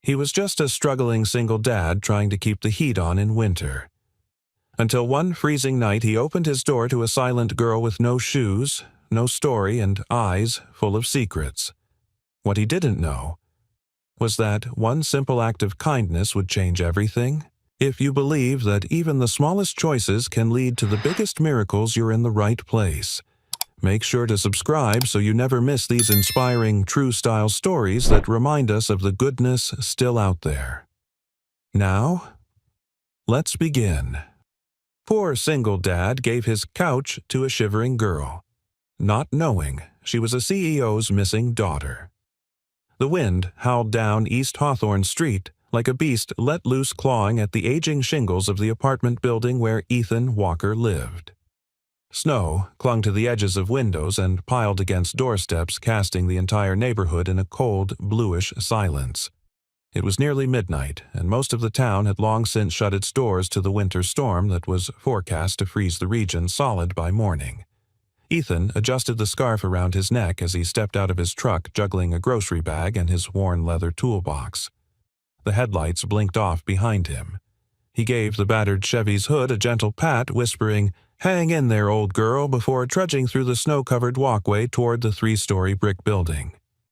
He was just a struggling single dad trying to keep the heat on in winter. Until one freezing night he opened his door to a silent girl with no shoes, no story, and eyes full of secrets. What he didn't know was that one simple act of kindness would change everything. If you believe that even the smallest choices can lead to the biggest miracles, you're in the right place. Make sure to subscribe so you never miss these inspiring, true-style stories that remind us of the goodness still out there. Now, let's begin. Poor single dad gave his couch to a shivering girl, not knowing she was a CEO's missing daughter. The wind howled down East Hawthorne Street like a beast let loose clawing at the aging shingles of the apartment building where Ethan Walker lived. Snow clung to the edges of windows and piled against doorsteps, casting the entire neighborhood in a cold, bluish silence. It was nearly midnight, and most of the town had long since shut its doors to the winter storm that was forecast to freeze the region solid by morning. Ethan adjusted the scarf around his neck as he stepped out of his truck, juggling a grocery bag and his worn leather toolbox. The headlights blinked off behind him. He gave the battered Chevy's hood a gentle pat, whispering, "Hang in there, old girl," before trudging through the snow-covered walkway toward the 3-story brick building.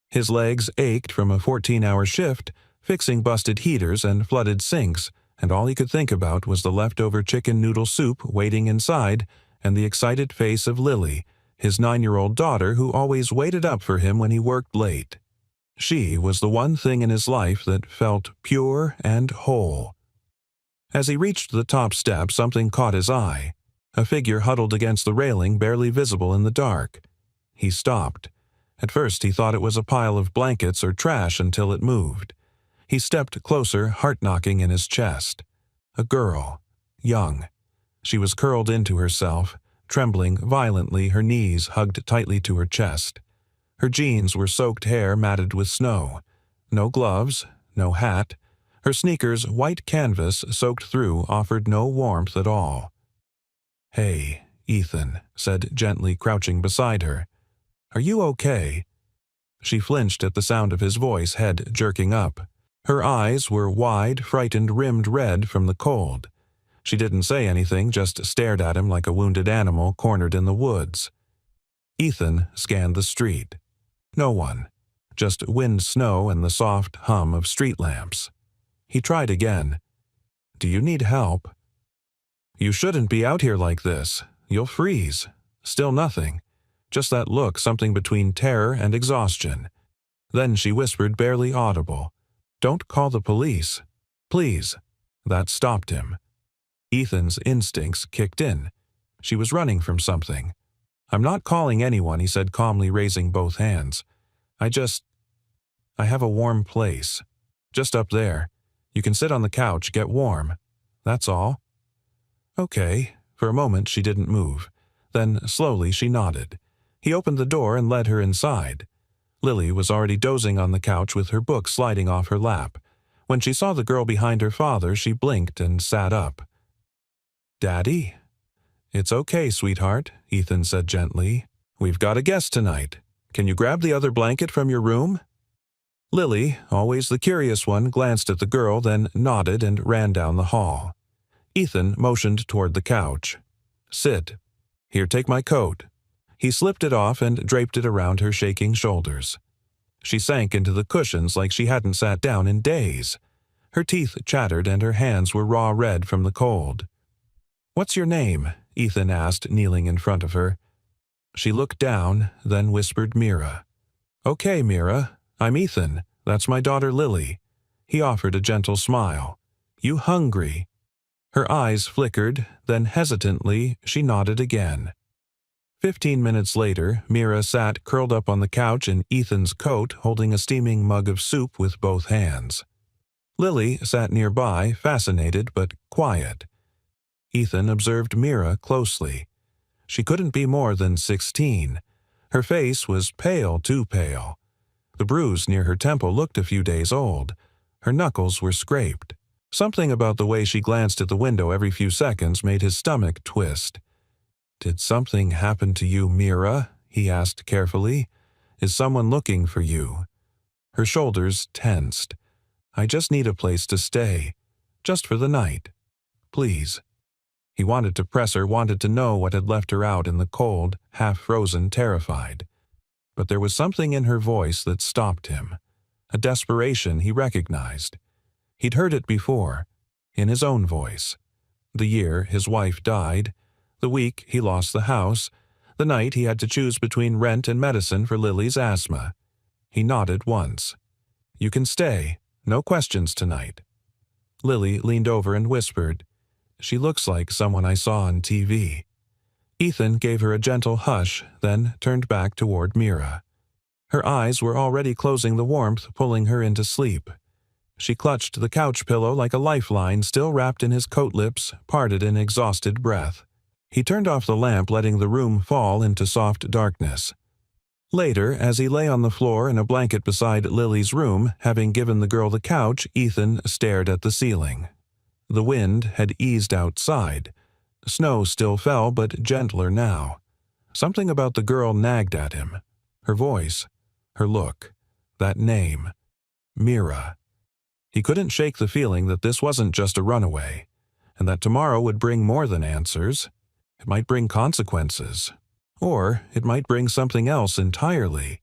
His legs ached from a 14-hour shift, fixing busted heaters and flooded sinks, and all he could think about was the leftover chicken noodle soup waiting inside and the excited face of Lily, his 9-year-old daughter who always waited up for him when he worked late. She was the one thing in his life that felt pure and whole. As he reached the top step, something caught his eye. A figure huddled against the railing, barely visible in the dark. He stopped. At first he thought it was a pile of blankets or trash until it moved. He stepped closer, heart knocking in his chest. A girl, young. She was curled into herself, trembling violently, her knees hugged tightly to her chest. Her jeans were soaked hair matted with snow. No gloves, no hat. Her sneakers, white canvas soaked through, offered no warmth at all. "Hey," Ethan said gently, crouching beside her. "Are you okay?" She flinched at the sound of his voice, head jerking up. Her eyes were wide, frightened, rimmed red from the cold. She didn't say anything, just stared at him like a wounded animal cornered in the woods. Ethan scanned the street. No one. Just wind, snow, and the soft hum of street lamps. He tried again. "Do you need help?" "You shouldn't be out here like this. You'll freeze." Still nothing. Just that look, something between terror and exhaustion. Then she whispered, barely audible, "Don't call the police. Please." That stopped him. Ethan's instincts kicked in. She was running from something. "I'm not calling anyone," he said calmly, raising both hands. I have a warm place. Just up there. You can sit on the couch, get warm. That's all." "Okay." For a moment she didn't move. Then, slowly, she nodded. He opened the door and led her inside. Lily was already dozing on the couch with her book sliding off her lap. When she saw the girl behind her father, she blinked and sat up. "Daddy?" "It's okay, sweetheart," Ethan said gently. "We've got a guest tonight. Can you grab the other blanket from your room?" Lily, always the curious one, glanced at the girl, then nodded and ran down the hall. Ethan motioned toward the couch. "Sit. Here, take my coat." He slipped it off and draped it around her shaking shoulders. She sank into the cushions like she hadn't sat down in days. Her teeth chattered and her hands were raw red from the cold. "What's your name?" Ethan asked, kneeling in front of her. She looked down, then whispered, "Mira." "Okay, Mira. I'm Ethan. That's my daughter Lily." He offered a gentle smile. "You hungry?" Her eyes flickered, then hesitantly she nodded again. 15 minutes later, Mira sat curled up on the couch in Ethan's coat, holding a steaming mug of soup with both hands. Lily sat nearby, fascinated but quiet. Ethan observed Mira closely. She couldn't be more than 16. Her face was pale, too pale. The bruise near her temple looked a few days old. Her knuckles were scraped. Something about the way she glanced at the window every few seconds made his stomach twist. "Did something happen to you, Mira?" he asked carefully. "Is someone looking for you?" Her shoulders tensed. I just need a place to stay. Just for the night. Please. He wanted to press her, wanted to know what had left her out in the cold, half-frozen, terrified. But there was something in her voice that stopped him. A desperation he recognized. He'd heard it before, in his own voice. The year his wife died, the week he lost the house, the night he had to choose between rent and medicine for Lily's asthma. He nodded once. You can stay. No questions tonight. Lily leaned over and whispered, She looks like someone I saw on TV. Ethan gave her a gentle hush, then turned back toward Mira. Her eyes were already closing the warmth, pulling her into sleep. She clutched the couch pillow like a lifeline, still wrapped in his coat lips, parted in exhausted breath. He turned off the lamp, letting the room fall into soft darkness. Later, as he lay on the floor in a blanket beside Lily's room, having given the girl the couch, Ethan stared at the ceiling. The wind had eased outside. Snow still fell, but gentler now. Something about the girl nagged at him. Her voice, her look, that name, Mira. He couldn't shake the feeling that this wasn't just a runaway, and that tomorrow would bring more than answers. It might bring consequences. Or it might bring something else entirely.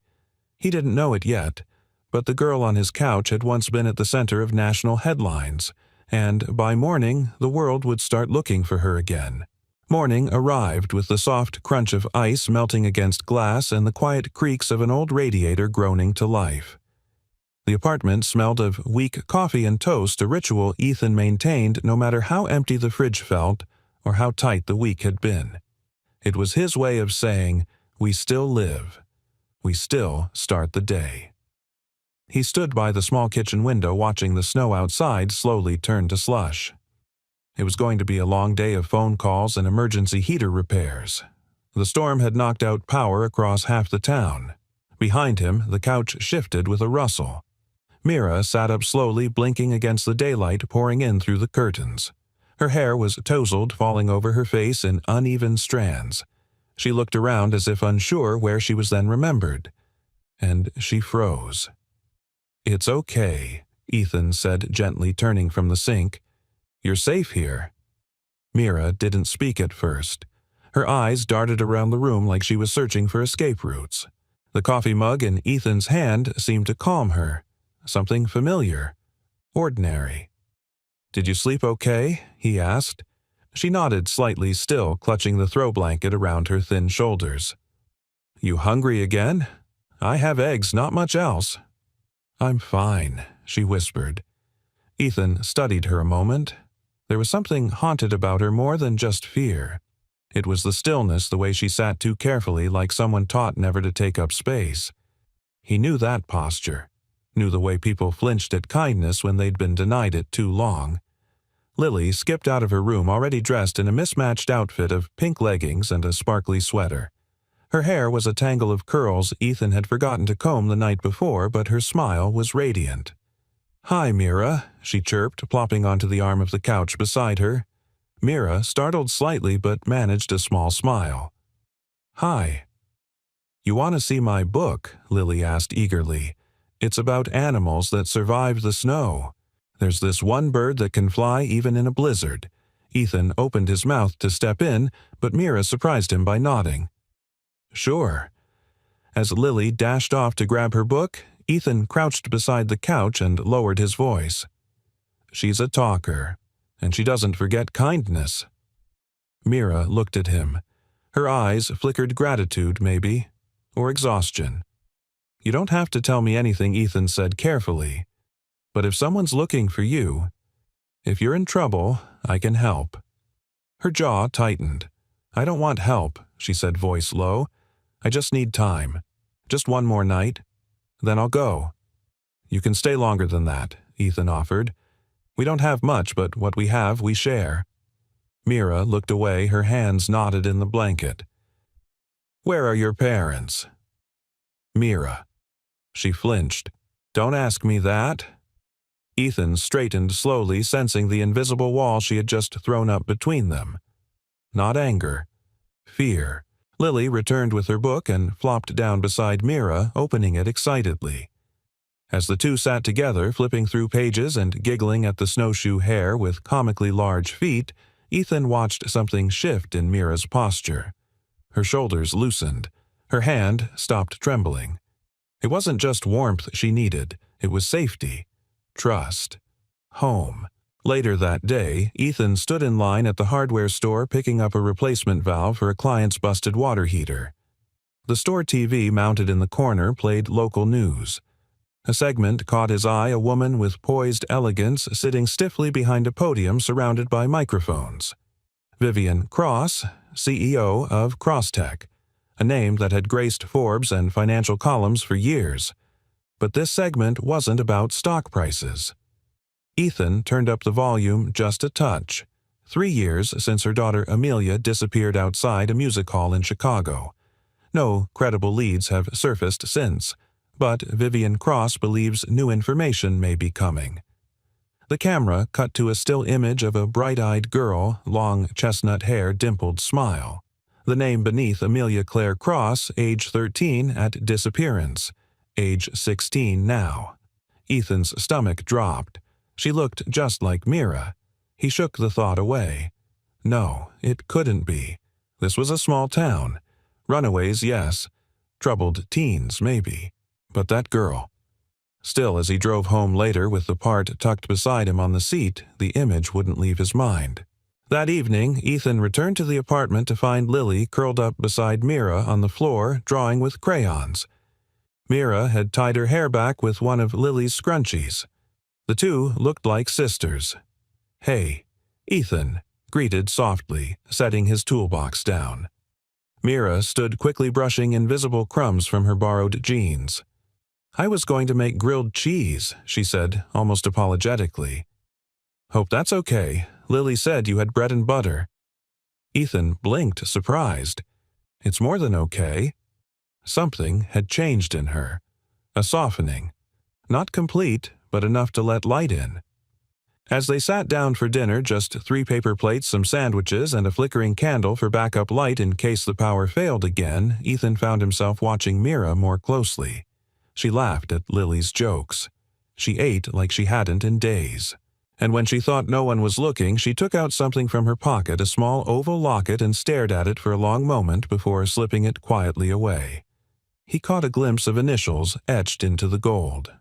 He didn't know it yet, but the girl on his couch had once been at the center of national headlines, and by morning the world would start looking for her again. Morning arrived with the soft crunch of ice melting against glass and the quiet creaks of an old radiator groaning to life. The apartment smelled of weak coffee and toast, a ritual Ethan maintained no matter how empty the fridge felt or how tight the week had been. It was his way of saying, we still live. We still start the day. He stood by the small kitchen window watching the snow outside slowly turn to slush. It was going to be a long day of phone calls and emergency heater repairs. The storm had knocked out power across half the town. Behind him, the couch shifted with a rustle. Mira sat up slowly, blinking against the daylight pouring in through the curtains. Her hair was tousled, falling over her face in uneven strands. She looked around as if unsure where she was then remembered. And she froze. It's okay, Ethan said gently, turning from the sink. You're safe here. Mira didn't speak at first. Her eyes darted around the room like she was searching for escape routes. The coffee mug in Ethan's hand seemed to calm her. Something familiar. Ordinary. Did you sleep okay? He asked. She nodded slightly, still clutching the throw blanket around her thin shoulders. You hungry again? I have eggs, not much else. I'm fine, she whispered. Ethan studied her a moment. There was something haunted about her more than just fear. It was the stillness, the way she sat too carefully, like someone taught never to take up space. He knew that posture. Knew the way people flinched at kindness when they'd been denied it too long. Lily skipped out of her room already dressed in a mismatched outfit of pink leggings and a sparkly sweater. Her hair was a tangle of curls Ethan had forgotten to comb the night before, but her smile was radiant. Hi, Mira, she chirped, plopping onto the arm of the couch beside her. Mira startled slightly but managed a small smile. Hi. You want to see my book? Lily asked eagerly. It's about animals that survived the snow. There's this one bird that can fly even in a blizzard. Ethan opened his mouth to step in, but Mira surprised him by nodding. Sure. As Lily dashed off to grab her book, Ethan crouched beside the couch and lowered his voice. She's a talker, and she doesn't forget kindness. Mira looked at him. Her eyes flickered gratitude, maybe, or exhaustion. You don't have to tell me anything, Ethan said carefully. But if someone's looking for you, if you're in trouble, I can help. Her jaw tightened. I don't want help, she said, voice low. I just need time. Just one more night. Then I'll go. You can stay longer than that, Ethan offered. We don't have much, but what we have, we share. Mira looked away, her hands knotted in the blanket. Where are your parents? Mira. She flinched. Don't ask me that. Ethan straightened slowly, sensing the invisible wall she had just thrown up between them. Not anger. Fear. Lily returned with her book and flopped down beside Mira, opening it excitedly. As the two sat together, flipping through pages and giggling at the snowshoe hare with comically large feet, Ethan watched something shift in Mira's posture. Her shoulders loosened. Her hand stopped trembling. It wasn't just warmth she needed, it was safety, trust, home. Later that day, Ethan stood in line at the hardware store picking up a replacement valve for a client's busted water heater. The store TV mounted in the corner played local news. A segment caught his eye, a woman with poised elegance sitting stiffly behind a podium surrounded by microphones. Vivian Cross, CEO of Crosstech, a name that had graced Forbes and financial columns for years. But this segment wasn't about stock prices. Ethan turned up the volume just a touch. 3 years since her daughter Amelia disappeared outside a music hall in Chicago. No credible leads have surfaced since, but Vivian Cross believes new information may be coming. The camera cut to a still image of a bright-eyed girl, long chestnut hair, dimpled smile. The name beneath Amelia Claire Cross, age 13 at disappearance, age 16 now. Ethan's stomach dropped. She looked just like Mira. He shook the thought away. No, it couldn't be. This was a small town. Runaways, yes. Troubled teens, maybe. But that girl. Still, as he drove home later with the part tucked beside him on the seat, the image wouldn't leave his mind. That evening, Ethan returned to the apartment to find Lily curled up beside Mira on the floor, drawing with crayons. Mira had tied her hair back with one of Lily's scrunchies. The two looked like sisters. "Hey," Ethan greeted softly, setting his toolbox down. Mira stood quickly brushing invisible crumbs from her borrowed jeans. "I was going to make grilled cheese," she said, almost apologetically. "Hope that's okay. Lily said you had bread and butter." Ethan blinked, surprised. It's more than okay. Something had changed in her. A softening. Not complete, but enough to let light in. As they sat down for dinner, just 3 paper plates, some sandwiches, and a flickering candle for backup light in case the power failed again, Ethan found himself watching Mira more closely. She laughed at Lily's jokes. She ate like she hadn't in days. And when she thought no one was looking, she took out something from her pocket, a small oval locket, and stared at it for a long moment before slipping it quietly away. He caught a glimpse of initials etched into the gold.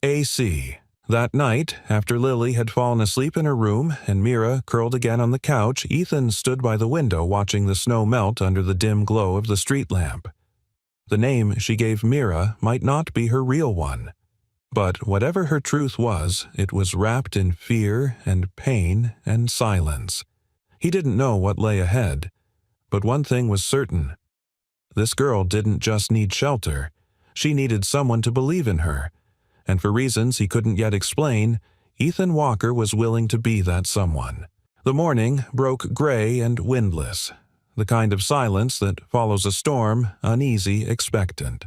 AC. That night, after Lily had fallen asleep in her room and Mira curled again on the couch, Ethan stood by the window watching the snow melt under the dim glow of the street lamp. The name she gave Mira might not be her real one. But whatever her truth was, it was wrapped in fear and pain and silence. He didn't know what lay ahead. But one thing was certain. This girl didn't just need shelter. She needed someone to believe in her. And for reasons he couldn't yet explain, Ethan Walker was willing to be that someone. The morning broke gray and windless, the kind of silence that follows a storm, uneasy, expectant.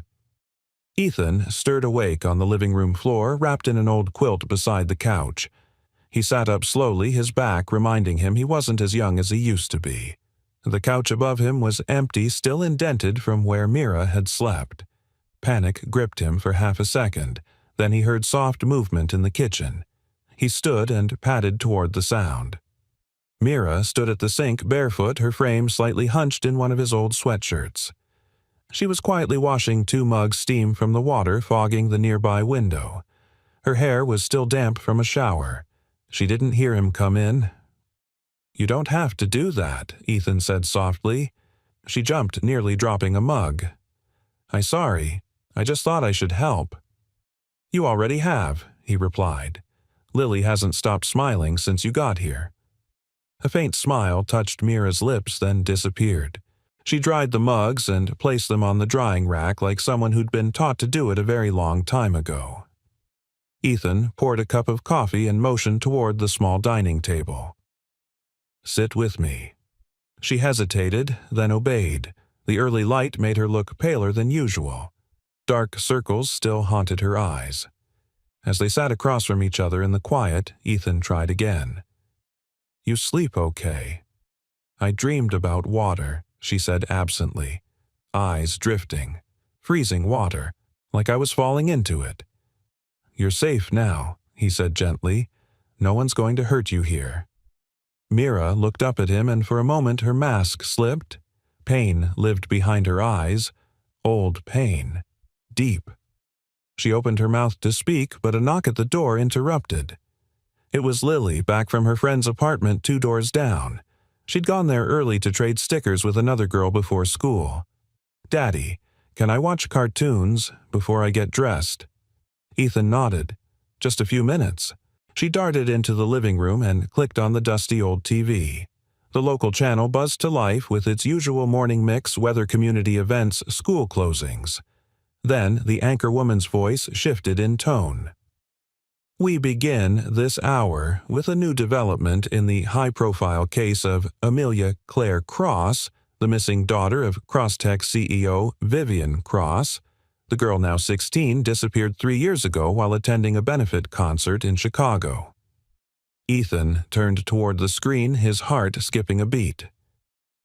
Ethan stirred awake on the living room floor, wrapped in an old quilt beside the couch. He sat up slowly, his back reminding him he wasn't as young as he used to be. The couch above him was empty, still indented from where Mira had slept. Panic gripped him for half a second. Then he heard soft movement in the kitchen. He stood and padded toward the sound. Mira stood at the sink barefoot, her frame slightly hunched in one of his old sweatshirts. She was quietly washing 2 mugs steam from the water fogging the nearby window. Her hair was still damp from a shower. She didn't hear him come in. "You don't have to do that," Ethan said softly. She jumped, nearly dropping a mug. "I'm sorry. I just thought I should help." "You already have," he replied. "Lily hasn't stopped smiling since you got here." A faint smile touched Mira's lips, then disappeared. She dried the mugs and placed them on the drying rack like someone who'd been taught to do it a very long time ago. Ethan poured a cup of coffee and motioned toward the small dining table. "Sit with me." She hesitated, then obeyed. The early light made her look paler than usual. Dark circles still haunted her eyes. As they sat across from each other in the quiet, Ethan tried again. "You sleep okay?" "I dreamed about water," she said absently. Eyes drifting. Freezing water, like I was falling into it. "You're safe now," he said gently. "No one's going to hurt you here." Mira looked up at him, and for a moment her mask slipped. Pain lived behind her eyes. Old pain. Deep. She opened her mouth to speak, but a knock at the door interrupted. It was Lily, back from her friend's apartment 2 doors down. She'd gone there early to trade stickers with another girl before school. "Daddy, can I watch cartoons before I get dressed?" Ethan nodded. "Just a few minutes." She darted into the living room and clicked on the dusty old TV. The local channel buzzed to life with its usual morning mix, weather, community events, school closings. Then the anchor woman's voice shifted in tone. "We begin this hour with a new development in the high-profile case of Amelia Claire Cross, the missing daughter of Crosstech CEO Vivian Cross. The girl, now 16, disappeared 3 years ago while attending a benefit concert in Chicago." Ethan turned toward the screen, his heart skipping a beat.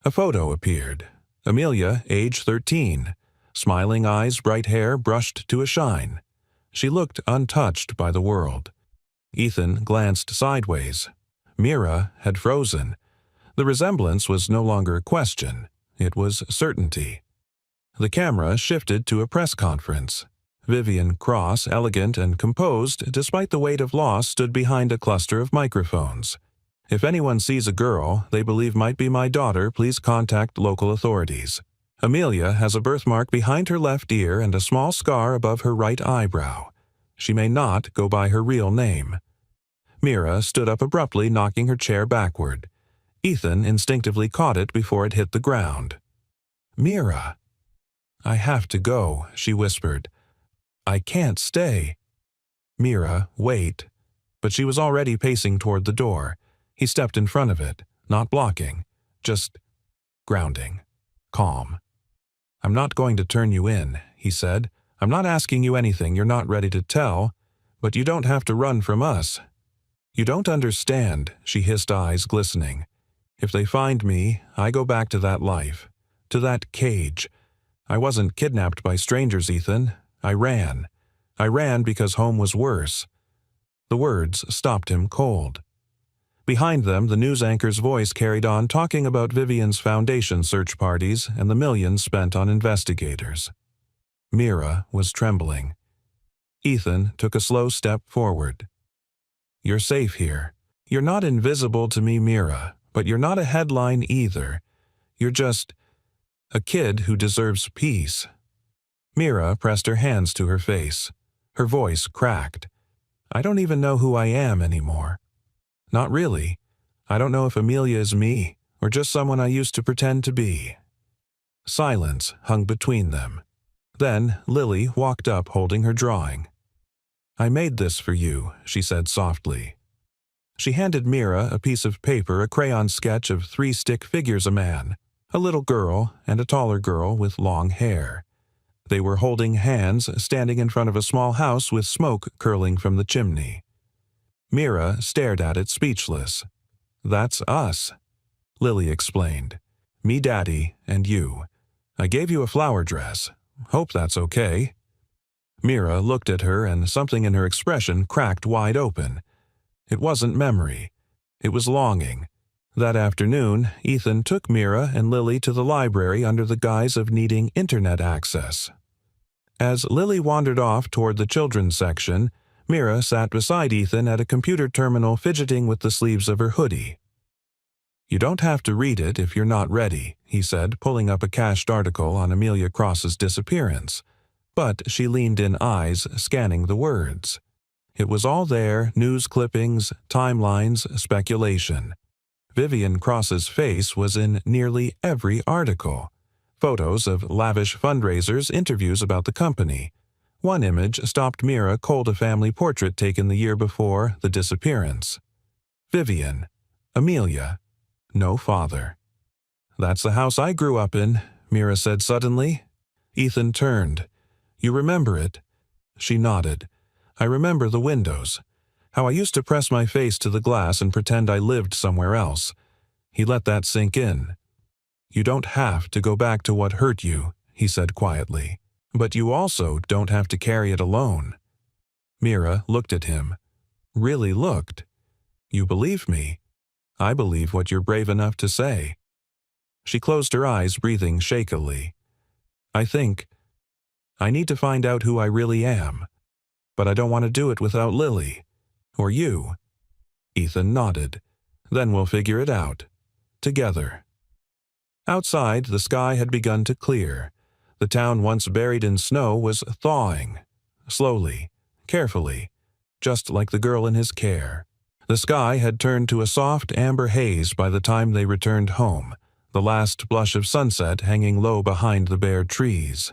A photo appeared. Amelia, age 13. Smiling eyes, bright hair brushed to a shine. She looked untouched by the world. Ethan glanced sideways. Mira had frozen. The resemblance was no longer a question. It was certainty. The camera shifted to a press conference. Vivian Cross, elegant and composed despite the weight of loss, stood behind a cluster of microphones. "If anyone sees a girl they believe might be my daughter, please contact local authorities. Amelia has a birthmark behind her left ear and a small scar above her right eyebrow. She may not go by her real name." Mira stood up abruptly, knocking her chair backward. Ethan instinctively caught it before it hit the ground. "Mira." "I have to go," she whispered. "I can't stay." "Mira, wait." But she was already pacing toward the door. He stepped in front of it, not blocking, just grounding, calm. "I'm not going to turn you in," he said. "I'm not asking you anything you're not ready to tell, but you don't have to run from us." "You don't understand," she hissed, eyes glistening. "If they find me, I go back to that life, to that cage. I wasn't kidnapped by strangers, Ethan. I ran. I ran because home was worse." The words stopped him cold. Behind them, the news anchor's voice carried on, talking about Vivian's foundation search parties and the millions spent on investigators. Mira was trembling. Ethan took a slow step forward. "You're safe here. You're not invisible to me, Mira, but you're not a headline either. You're just a kid who deserves peace." Mira pressed her hands to her face. Her voice cracked. "I don't even know who I am anymore. Not really. I don't know if Amelia is me, or just someone I used to pretend to be." Silence hung between them. Then Lily walked up holding her drawing. "I made this for you," she said softly. She handed Mira a piece of paper, a crayon sketch of 3 stick figures, a man, a little girl, and a taller girl with long hair. They were holding hands, standing in front of a small house with smoke curling from the chimney. Mira stared at it, speechless. "That's us," Lily explained. "Me, Daddy, and you. I gave you a flower dress. Hope that's okay." Mira looked at her, and something in her expression cracked wide open. It wasn't memory. It was longing. That afternoon, Ethan took Mira and Lily to the library under the guise of needing internet access. As Lily wandered off toward the children's section, Mira sat beside Ethan at a computer terminal, fidgeting with the sleeves of her hoodie. "You don't have to read it if you're not ready," he said, pulling up a cached article on Amelia Cross's disappearance. But she leaned in, eyes scanning the words. It was all there, news clippings, timelines, speculation. Vivian Cross's face was in nearly every article. Photos of lavish fundraisers, interviews about the company. One image stopped Mira cold, a family portrait taken the year before the disappearance. Vivian. Amelia. No father. "That's the house I grew up in," Mira said suddenly. Ethan turned. "You remember it?" She nodded. "I remember the windows. How I used to press my face to the glass and pretend I lived somewhere else." He let that sink in. "You don't have to go back to what hurt you," he said quietly. "But you also don't have to carry it alone." Mira looked at him. Really looked. You believe me? I believe what you're brave enough to say. She closed her eyes, breathing shakily. I need to find out who I really am. But I don't want to do it without Lily. Or you. Ethan nodded. Then we'll figure it out. Together. Outside, the sky had begun to clear. The town once buried in snow was thawing. Slowly, carefully, just like the girl in his care. The sky had turned to a soft amber haze by the time they returned home, the last blush of sunset hanging low behind the bare trees.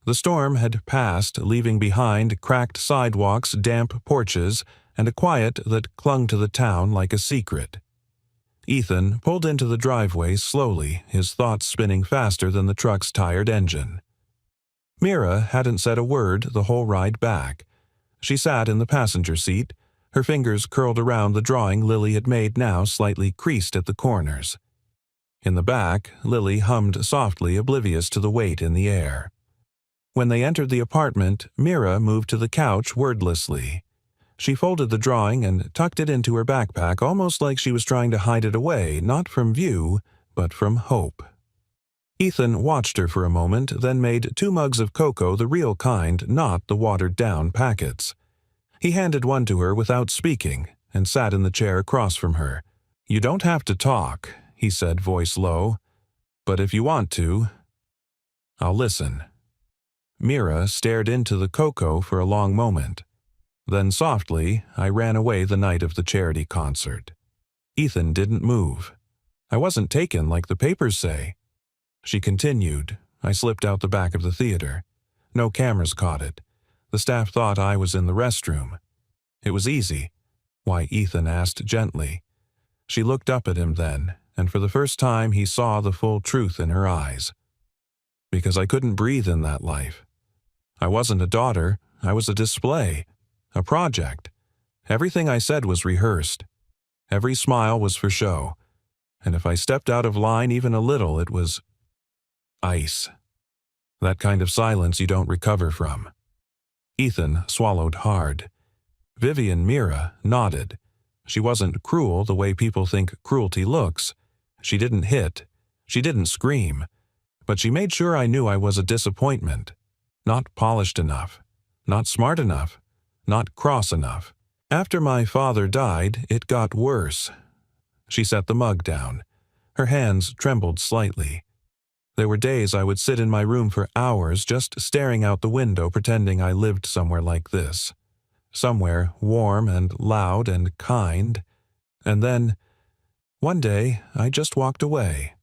The storm had passed, leaving behind cracked sidewalks, damp porches, and a quiet that clung to the town like a secret. Ethan pulled into the driveway slowly, his thoughts spinning faster than the truck's tired engine. Mira hadn't said a word the whole ride back. She sat in the passenger seat, her fingers curled around the drawing Lily had made, now slightly creased at the corners. In the back, Lily hummed softly, oblivious to the weight in the air. When they entered the apartment, Mira moved to the couch wordlessly. She folded the drawing and tucked it into her backpack, almost like she was trying to hide it away, not from view, but from hope. Ethan watched her for a moment, then made 2 mugs of cocoa, the real kind, not the watered-down packets. He handed one to her without speaking, and sat in the chair across from her. "You don't have to talk," he said, voice low. "But if you want to, I'll listen." Mira stared into the cocoa for a long moment. Then softly, "I ran away the night of the charity concert." Ethan didn't move. "I wasn't taken like the papers say." She continued, "I slipped out the back of the theater. No cameras caught it. The staff thought I was in the restroom. It was easy." "Why?" Ethan asked gently. She looked up at him then, and for the first time he saw the full truth in her eyes. "Because I couldn't breathe in that life. I wasn't a daughter, I was a display. A project. Everything I said was rehearsed. Every smile was for show. And if I stepped out of line even a little, it was ice. That kind of silence you don't recover from." Ethan swallowed hard. Vivian Mira nodded. She wasn't cruel the way people think cruelty looks. She didn't hit. She didn't scream. But she made sure I knew I was a disappointment. Not polished enough. Not smart enough. Not cross enough. After my father died, it got worse. She set the mug down. Her hands trembled slightly. There were days I would sit in my room for hours just staring out the window, pretending I lived somewhere like this. Somewhere warm and loud and kind. And then, one day, I just walked away.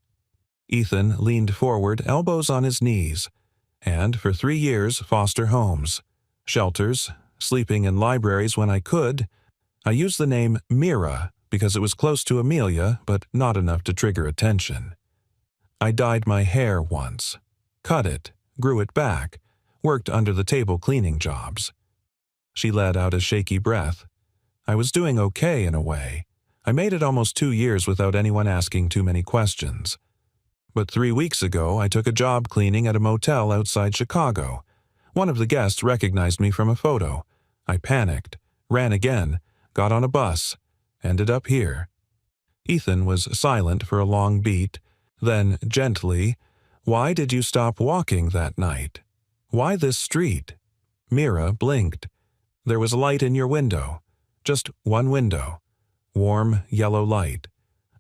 Ethan leaned forward, elbows on his knees. And for 3 years, foster homes. Shelters. Sleeping in libraries when I could. I used the name Mira because it was close to Amelia, but not enough to trigger attention. I dyed my hair once. Cut it. Grew it back. Worked under the table cleaning jobs. She let out a shaky breath. I was doing okay in a way. I made it almost 2 years without anyone asking too many questions. But 3 weeks ago, I took a job cleaning at a motel outside Chicago. One of the guests recognized me from a photo. I panicked, ran again, got on a bus, ended up here. Ethan was silent for a long beat. Then, gently, "Why did you stop walking that night? Why this street?" Mira blinked. "There was a light in your window. Just one window. Warm, yellow light.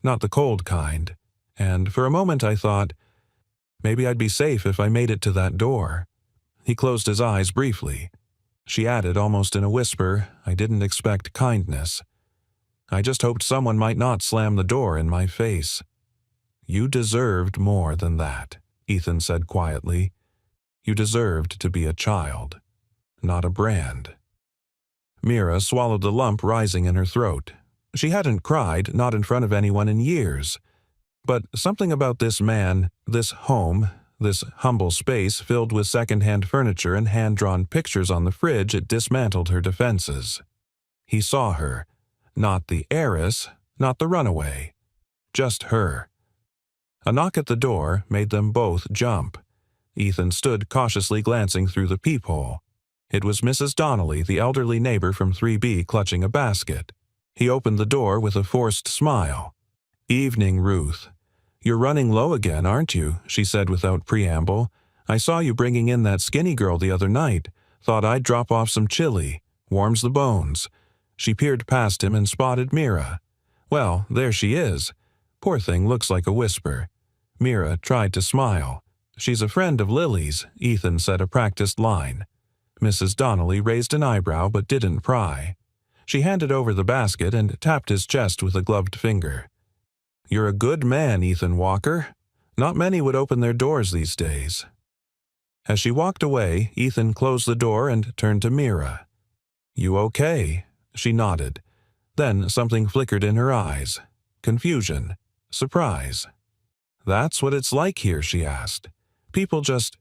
Not the cold kind. And for a moment I thought, maybe I'd be safe if I made it to that door." He closed his eyes briefly. She added almost in a whisper, "I didn't expect kindness. I just hoped someone might not slam the door in my face." "You deserved more than that," Ethan said quietly. "You deserved to be a child, not a brand." Mira swallowed the lump rising in her throat. She hadn't cried, not in front of anyone in years. But something about this man, this home, this humble space filled with second-hand furniture and hand-drawn pictures on the fridge, it dismantled her defenses. He saw her. Not the heiress, not the runaway. Just her. A knock at the door made them both jump. Ethan stood cautiously glancing through the peephole. It was Mrs. Donnelly, the elderly neighbor from 3B, clutching a basket. He opened the door with a forced smile. "Evening, Ruth. You're running low again, aren't you?" she said without preamble. "I saw you bringing in that skinny girl the other night. Thought I'd drop off some chili. Warms the bones." She peered past him and spotted Mira. "Well, there she is. Poor thing looks like a whisper." Mira tried to smile. "She's a friend of Lily's," Ethan said a practiced line. Mrs. Donnelly raised an eyebrow but didn't pry. She handed over the basket and tapped his chest with a gloved finger. "You're a good man, Ethan Walker. Not many would open their doors these days." As she walked away, Ethan closed the door and turned to Mira. "You okay?" She nodded. Then something flickered in her eyes. Confusion. Surprise. "That's what it's like here?" she asked. "People just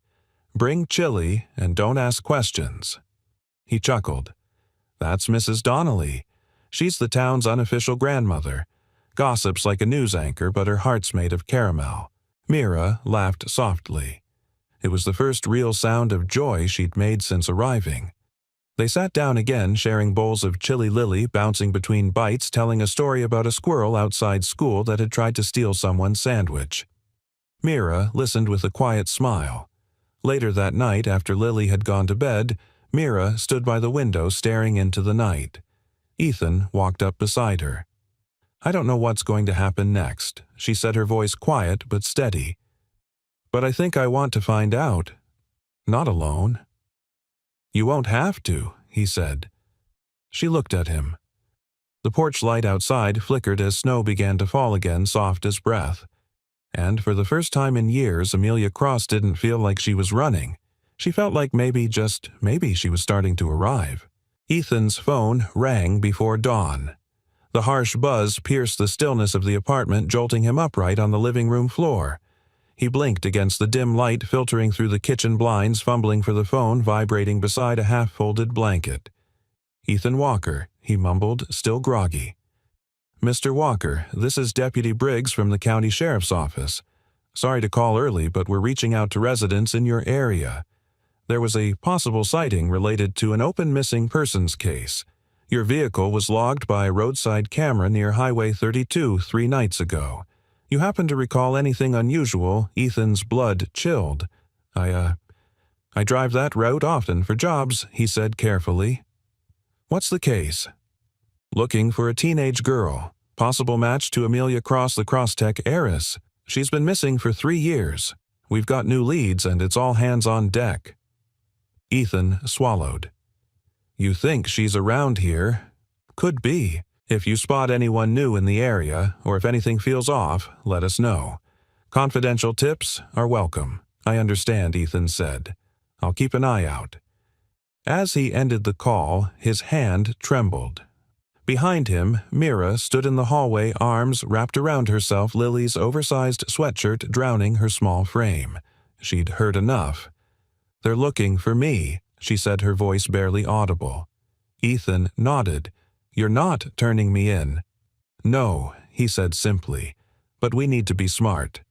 bring chili and don't ask questions." He chuckled. "That's Mrs. Donnelly. She's the town's unofficial grandmother. Gossips like a news anchor, but her heart's made of caramel." Mira laughed softly. It was the first real sound of joy she'd made since arriving. They sat down again, sharing bowls of chili Lily, bouncing between bites, telling a story about a squirrel outside school that had tried to steal someone's sandwich. Mira listened with a quiet smile. Later that night, after Lily had gone to bed, Mira stood by the window staring into the night. Ethan walked up beside her. "I don't know what's going to happen next," she said, her voice quiet but steady. "But I think I want to find out. Not alone." "You won't have to," he said. She looked at him. The porch light outside flickered as snow began to fall again, soft as breath. And for the first time in years, Amelia Cross didn't feel like she was running. She felt like maybe, just maybe, she was starting to arrive. Ethan's phone rang before dawn. The harsh buzz pierced the stillness of the apartment, jolting him upright on the living room floor. He blinked against the dim light filtering through the kitchen blinds, fumbling for the phone vibrating beside a half-folded blanket. "Ethan Walker," he mumbled, still groggy. "Mr. Walker, this is Deputy Briggs from the County Sheriff's Office. Sorry to call early, but we're reaching out to residents in your area. There was a possible sighting related to an open missing persons case. Your vehicle was logged by a roadside camera near Highway 32 3 nights ago. You happen to recall anything unusual?" Ethan's blood chilled. I drive that route often for jobs," he said carefully. "What's the case?" "Looking for a teenage girl. Possible match to Amelia Cross, the Crosstech heiress. She's been missing for 3 years. We've got new leads and it's all hands on deck." Ethan swallowed. "You think she's around here?" "Could be. If you spot anyone new in the area, or if anything feels off, let us know. Confidential tips are welcome." "I understand," Ethan said. "I'll keep an eye out." As he ended the call, his hand trembled. Behind him, Mira stood in the hallway, arms wrapped around herself, Lily's oversized sweatshirt drowning her small frame. She'd heard enough. "They're looking for me," she said, her voice barely audible. Ethan nodded. "You're not turning me in." "No," he said simply, "but we need to be smart."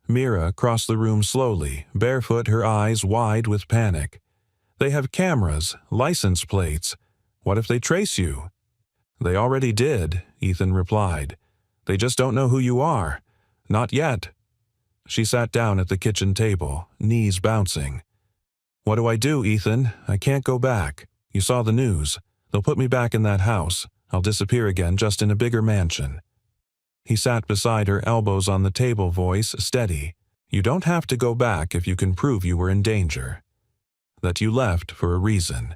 Mira crossed the room slowly, barefoot, her eyes wide with panic. "They have cameras, license plates. What if they trace you?" "They already did," Ethan replied. "They just don't know who you are. Not yet." She sat down at the kitchen table, knees bouncing. "What do I do, Ethan? I can't go back. You saw the news. They'll put me back in that house. I'll disappear again, just in a bigger mansion." He sat beside her, elbows on the table, voice steady. "You don't have to go back if you can prove you were in danger. That you left for a reason."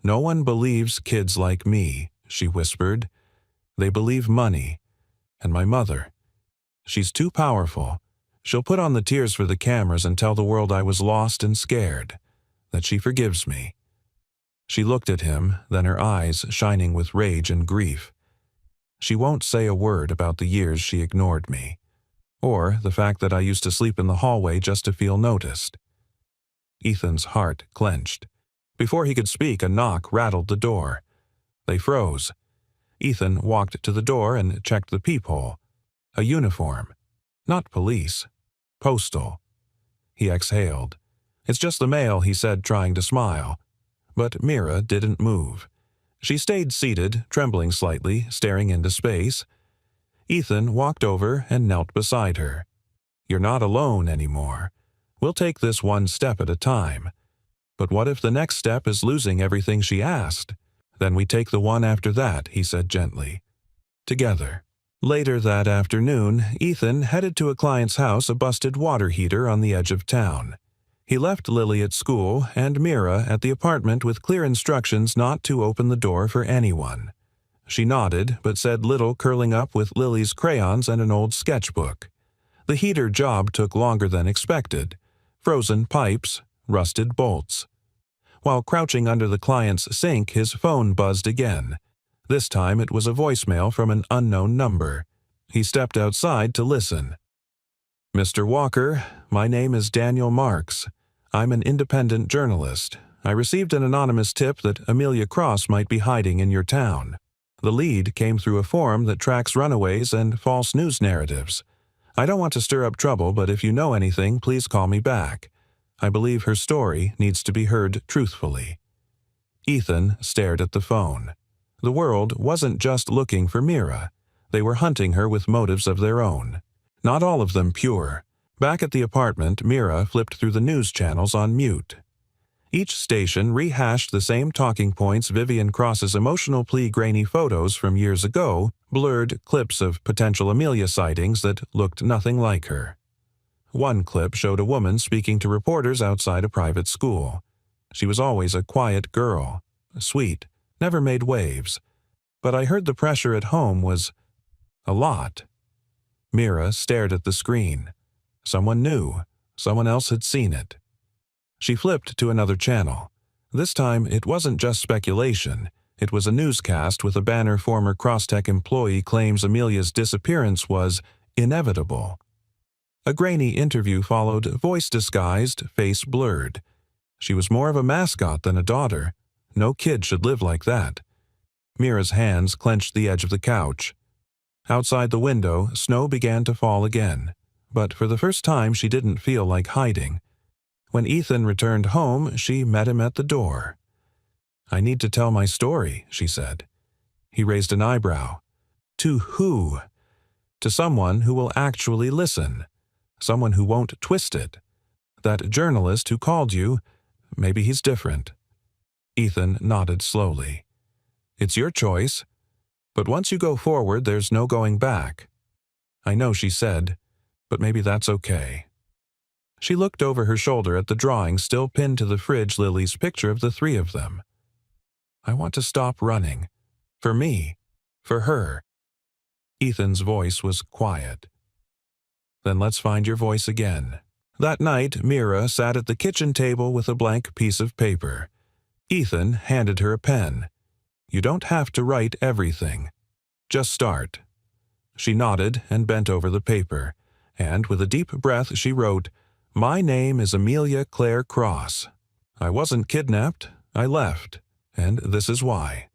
"No one believes kids like me," she whispered. "They believe money. And my mother. She's too powerful. She'll put on the tears for the cameras and tell the world I was lost and scared. That she forgives me." She looked at him, then her eyes shining with rage and grief. "She won't say a word about the years she ignored me. Or the fact that I used to sleep in the hallway just to feel noticed." Ethan's heart clenched. Before he could speak, a knock rattled the door. They froze. Ethan walked to the door and checked the peephole. A uniform. Not police. Postal. He exhaled. "It's just the mail," he said, trying to smile. But Mira didn't move. She stayed seated, trembling slightly, staring into space. Ethan walked over and knelt beside her. "You're not alone anymore. We'll take this one step at a time. But what if the next step is losing everything she asked? Then we take the one after that," he said gently. "Together." Later that afternoon, Ethan headed to a client's house, a busted water heater on the edge of town. He left Lily at school and Mira at the apartment with clear instructions not to open the door for anyone. She nodded, but said little, curling up with Lily's crayons and an old sketchbook. The heater job took longer than expected. Frozen pipes, rusted bolts. While crouching under the client's sink, his phone buzzed again. This time it was a voicemail from an unknown number. He stepped outside to listen. "Mr. Walker, my name is Daniel Marks. I'm an independent journalist. I received an anonymous tip that Amelia Cross might be hiding in your town. The lead came through a forum that tracks runaways and false news narratives. I don't want to stir up trouble, but if you know anything, please call me back. I believe her story needs to be heard truthfully." Ethan stared at the phone. The world wasn't just looking for Mira. They were hunting her with motives of their own. Not all of them pure. Back at the apartment, Mira flipped through the news channels on mute. Each station rehashed the same talking points. Vivian Cross's emotional plea, grainy photos from years ago, blurred clips of potential Amelia sightings that looked nothing like her. One clip showed a woman speaking to reporters outside a private school. She was always a quiet girl, sweet, never made waves. But I heard the pressure at home was a lot. Mira stared at the screen. Someone knew. Someone else had seen it. She flipped to another channel. This time, it wasn't just speculation. It was a newscast with a banner. Former Crosstech employee claims Amelia's disappearance was inevitable. A grainy interview followed, voice disguised, face blurred. She was more of a mascot than a daughter. No kid should live like that. Mira's hands clenched the edge of the couch. Outside the window, snow began to fall again. But for the first time, she didn't feel like hiding. When Ethan returned home, she met him at the door. "I need to tell my story," she said. He raised an eyebrow. "To who?" "To someone who will actually listen. Someone who won't twist it. That journalist who called you, maybe he's different." Ethan nodded slowly. "It's your choice. But once you go forward, there's no going back." "I know," she said, "but maybe that's okay." She looked over her shoulder at the drawing still pinned to the fridge, Lily's picture of the three of them. "I want to stop running. For me. For her." Ethan's voice was quiet. "Then let's find your voice again." That night, Mira sat at the kitchen table with a blank piece of paper. Ethan handed her a pen. "You don't have to write everything. Just start." She nodded and bent over the paper, and with a deep breath she wrote, "My name is Amelia Claire Cross. I wasn't kidnapped. I left. And this is why."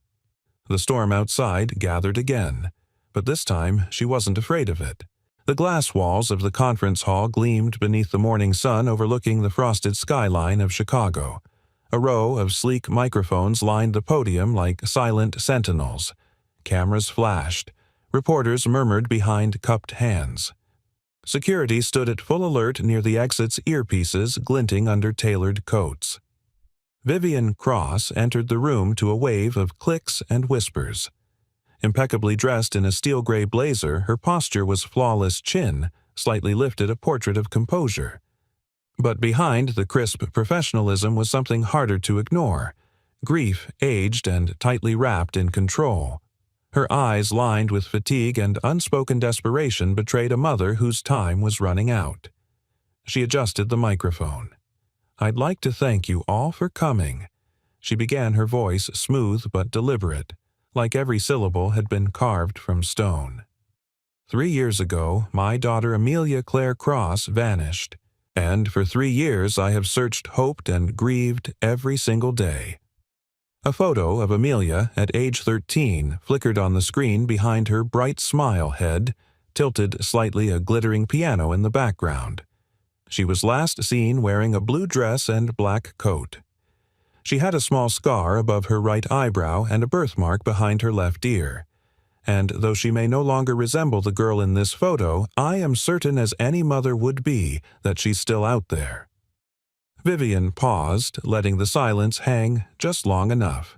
The storm outside gathered again, but this time she wasn't afraid of it. The glass walls of the conference hall gleamed beneath the morning sun, overlooking the frosted skyline of Chicago. A row of sleek microphones lined the podium like silent sentinels. Cameras flashed. Reporters murmured behind cupped hands. Security stood at full alert near the exit's, earpieces glinting under tailored coats. Vivian Cross entered the room to a wave of clicks and whispers. Impeccably dressed in a steel-gray blazer, her posture was flawless, chin slightly lifted, a portrait of composure. But behind the crisp professionalism was something harder to ignore. Grief, aged and tightly wrapped in control. Her eyes, lined with fatigue and unspoken desperation, betrayed a mother whose time was running out. She adjusted the microphone. "I'd like to thank you all for coming." She began, her voice smooth but deliberate, like every syllable had been carved from stone. 3 years ago, my daughter Amelia Claire Cross vanished. And for 3 years I have searched, hoped, and grieved every single day. A photo of Amelia at age 13 flickered on the screen behind her bright smile head, tilted slightly, a glittering piano in the background. She was last seen wearing a blue dress and black coat. She had a small scar above her right eyebrow and a birthmark behind her left ear. And though she may no longer resemble the girl in this photo, I am certain as any mother would be that she's still out there. Vivian paused, letting the silence hang just long enough.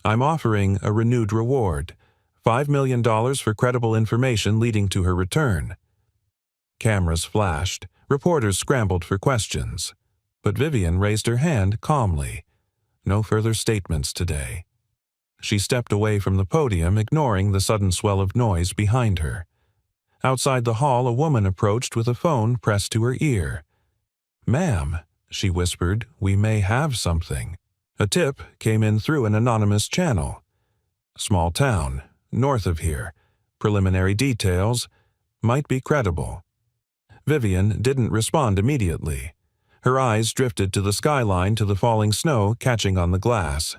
I'm offering a renewed reward, $5 million for credible information leading to her return. Cameras flashed, reporters scrambled for questions. But Vivian raised her hand calmly. No further statements today. She stepped away from the podium, ignoring the sudden swell of noise behind her. Outside the hall, a woman approached with a phone pressed to her ear. "Ma'am," she whispered, "we may have something." A tip came in through an anonymous channel. "Small town, north of here. Preliminary details. Might be credible." Vivian didn't respond immediately. Her eyes drifted to the skyline, to the falling snow catching on the glass.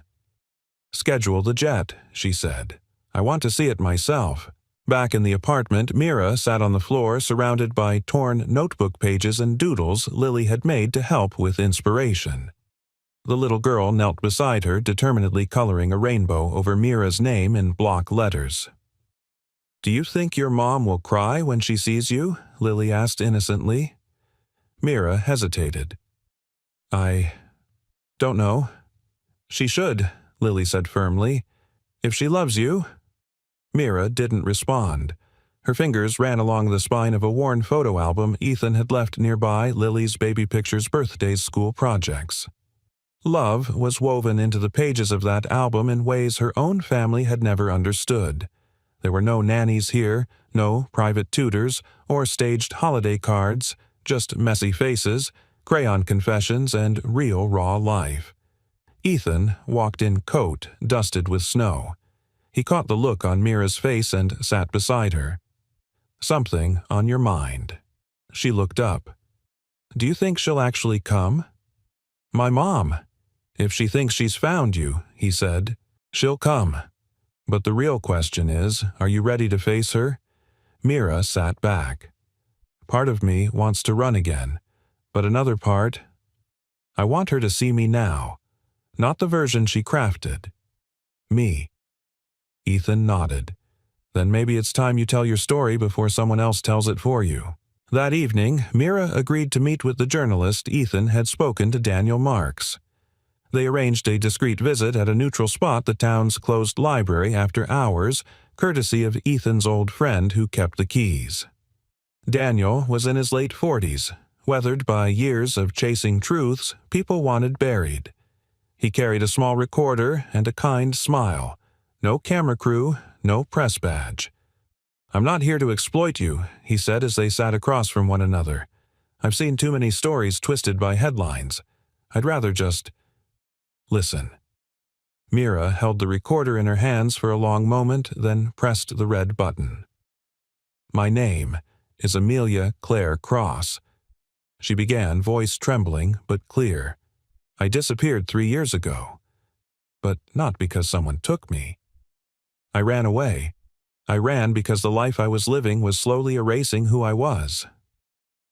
"Schedule the jet," she said. "I want to see it myself." Back in the apartment, Mira sat on the floor surrounded by torn notebook pages and doodles Lily had made to help with inspiration. The little girl knelt beside her, determinedly coloring a rainbow over Mira's name in block letters. "Do you think your mom will cry when she sees you?" Lily asked innocently. Mira hesitated. "I don't know." "She should," Lily said firmly. "If she loves you." Mira didn't respond. Her fingers ran along the spine of a worn photo album Ethan had left nearby Lily's baby pictures, birthdays, school projects. Love was woven into the pages of that album in ways her own family had never understood. There were no nannies here, no private tutors, or staged holiday cards, just messy faces, crayon confessions, and real raw life. Ethan walked in coat dusted with snow. He caught the look on Mira's face and sat beside her. "Something on your mind." She looked up. "Do you think she'll actually come?" "My mom. If she thinks she's found you," he said, "she'll come. But the real question is, are you ready to face her?" Mira sat back. "Part of me wants to run again, but another part, I want her to see me now. Not the version she crafted. Me." Ethan nodded. "Then maybe it's time you tell your story before someone else tells it for you." That evening, Mira agreed to meet with the journalist Ethan had spoken to Daniel Marks. They arranged a discreet visit at a neutral spot, the town's closed library, after hours, courtesy of Ethan's old friend who kept the keys. Daniel was in his late 40s, weathered by years of chasing truths people wanted buried. He carried a small recorder and a kind smile. No camera crew, no press badge. "I'm not here to exploit you," he said as they sat across from one another. "I've seen too many stories twisted by headlines. I'd rather just listen." Mira held the recorder in her hands for a long moment, then pressed the red button. "My name is Amelia Claire Cross," she began, voice trembling but clear. "I disappeared 3 years ago. But not because someone took me. I ran away. I ran because the life I was living was slowly erasing who I was."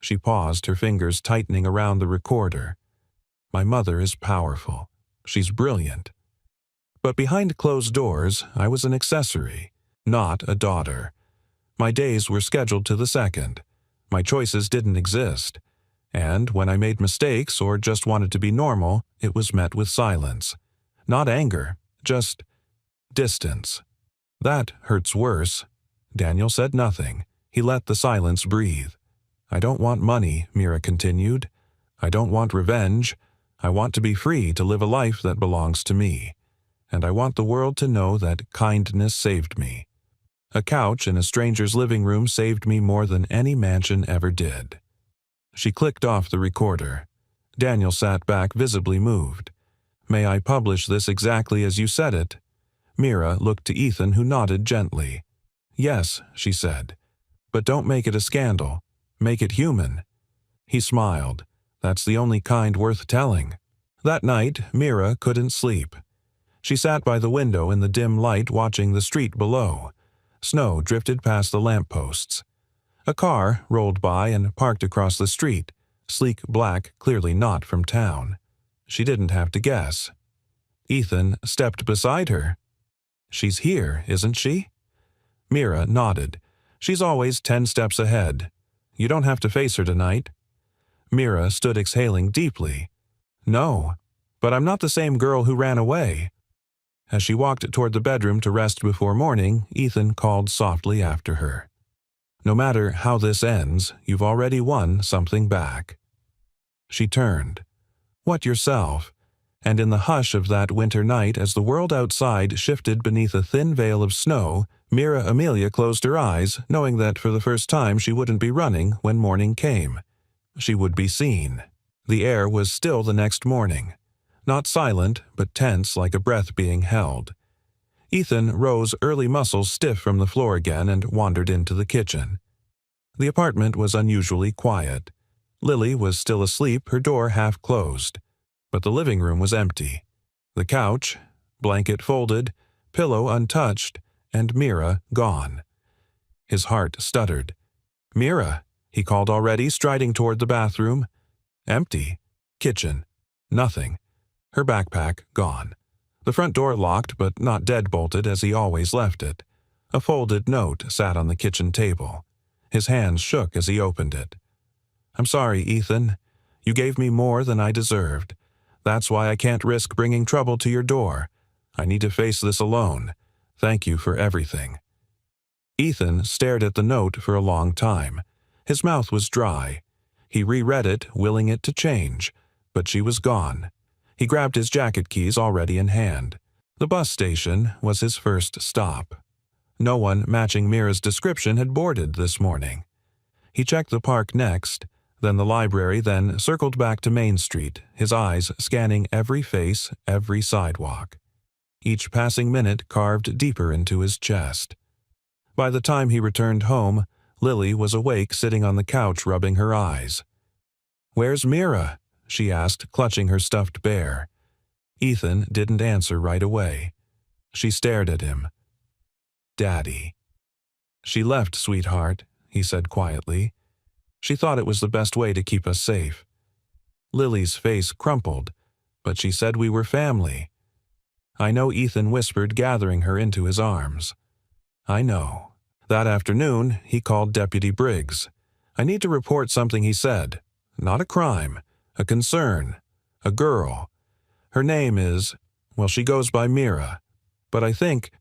She paused, her fingers tightening around the recorder. "My mother is powerful. She's brilliant. But behind closed doors, I was an accessory, not a daughter. My days were scheduled to the second. My choices didn't exist. And when I made mistakes or just wanted to be normal, it was met with silence. Not anger, just distance. That hurts worse." Daniel said nothing. He let the silence breathe. "I don't want money," Mira continued. "I don't want revenge. I want to be free to live a life that belongs to me. And I want the world to know that kindness saved me. A couch in a stranger's living room saved me more than any mansion ever did." She clicked off the recorder. Daniel sat back, visibly moved. "May I publish this exactly as you said it?" Mira looked to Ethan, who nodded gently. "Yes," she said. "But don't make it a scandal. Make it human." He smiled. "That's the only kind worth telling." That night, Mira couldn't sleep. She sat by the window in the dim light, watching the street below. Snow drifted past the lampposts. A car rolled by and parked across the street, sleek black, clearly not from town. She didn't have to guess. Ethan stepped beside her. "She's here, isn't she?" Mira nodded. "She's always 10 steps ahead. You don't have to face her tonight." Mira stood exhaling deeply. "No, but I'm not the same girl who ran away." As she walked toward the bedroom to rest before morning, Ethan called softly after her. "No matter how this ends, you've already won something back." She turned. "What yourself?" And in the hush of that winter night, as the world outside shifted beneath a thin veil of snow, Mira Amelia closed her eyes, knowing that for the first time she wouldn't be running when morning came. She would be seen. The air was still the next morning. Not silent, but tense like a breath being held. Ethan rose, early muscles stiff from the floor again, and wandered into the kitchen. The apartment was unusually quiet. Lily was still asleep, her door half closed. But the living room was empty. The couch, blanket folded, pillow untouched, and Mira gone. His heart stuttered. "Mira," he called already, striding toward the bathroom. Empty. Kitchen. Nothing. Her backpack gone. The front door locked but not deadbolted as he always left it. A folded note sat on the kitchen table. His hands shook as he opened it. "I'm sorry, Ethan. You gave me more than I deserved. That's why I can't risk bringing trouble to your door. I need to face this alone. Thank you for everything." Ethan stared at the note for a long time. His mouth was dry. He reread it, willing it to change, but she was gone. He grabbed his jacket keys already in hand. The bus station was his first stop. No one matching Mira's description had boarded this morning. He checked the park next, then the library, then circled back to Main Street, his eyes scanning every face, every sidewalk. Each passing minute carved deeper into his chest. By the time he returned home, Lily was awake, sitting on the couch, rubbing her eyes. "Where's Mira?" she asked, clutching her stuffed bear. Ethan didn't answer right away. She stared at him. "Daddy." "She left, sweetheart," he said quietly. "She thought it was the best way to keep us safe." Lily's face crumpled, "But she said we were family." "I know," Ethan whispered, gathering her into his arms. "I know." That afternoon, he called Deputy Briggs. "I need to report something," he said. "Not a crime. A concern. A girl. Her name is, well, she goes by Mira. But I think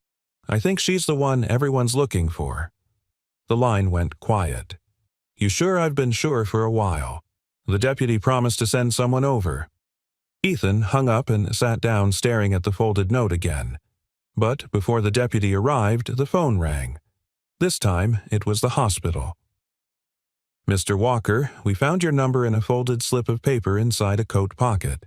she's the one everyone's looking for." The line went quiet. "You sure?" "I've been sure for a while. The deputy promised to send someone over." Ethan hung up and sat down, staring at the folded note again. But before the deputy arrived, the phone rang. This time, it was the hospital. "Mr. Walker, we found your number in a folded slip of paper inside a coat pocket.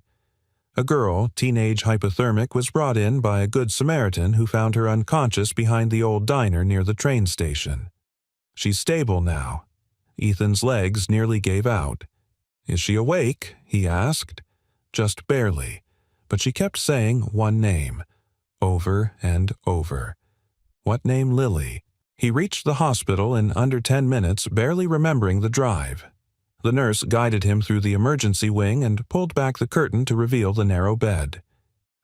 A girl, teenage hypothermic, was brought in by a good Samaritan who found her unconscious behind the old diner near the train station. She's stable now." Ethan's legs nearly gave out. "Is she awake?" he asked. "Just barely." But she kept saying one name, over and over. What name? Lily. He reached the hospital in under 10 minutes, barely remembering the drive. The nurse guided him through the emergency wing and pulled back the curtain to reveal the narrow bed.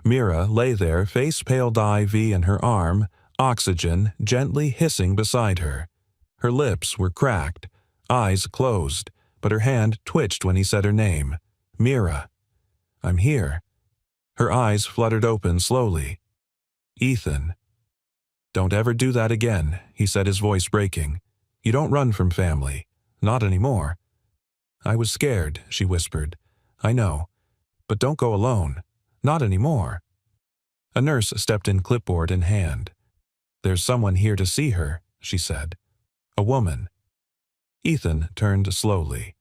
Mira lay there, face-paled IV in her arm, oxygen gently hissing beside her. Her lips were cracked, eyes closed, but her hand twitched when he said her name. "Mira." "I'm here." Her eyes fluttered open slowly. "Ethan." "Don't ever do that again," he said, his voice breaking. "You don't run from family. Not anymore." "I was scared," she whispered. "I know. But don't go alone. Not anymore." A nurse stepped in, clipboard in hand. "There's someone here to see her," she said. "A woman." Ethan turned slowly.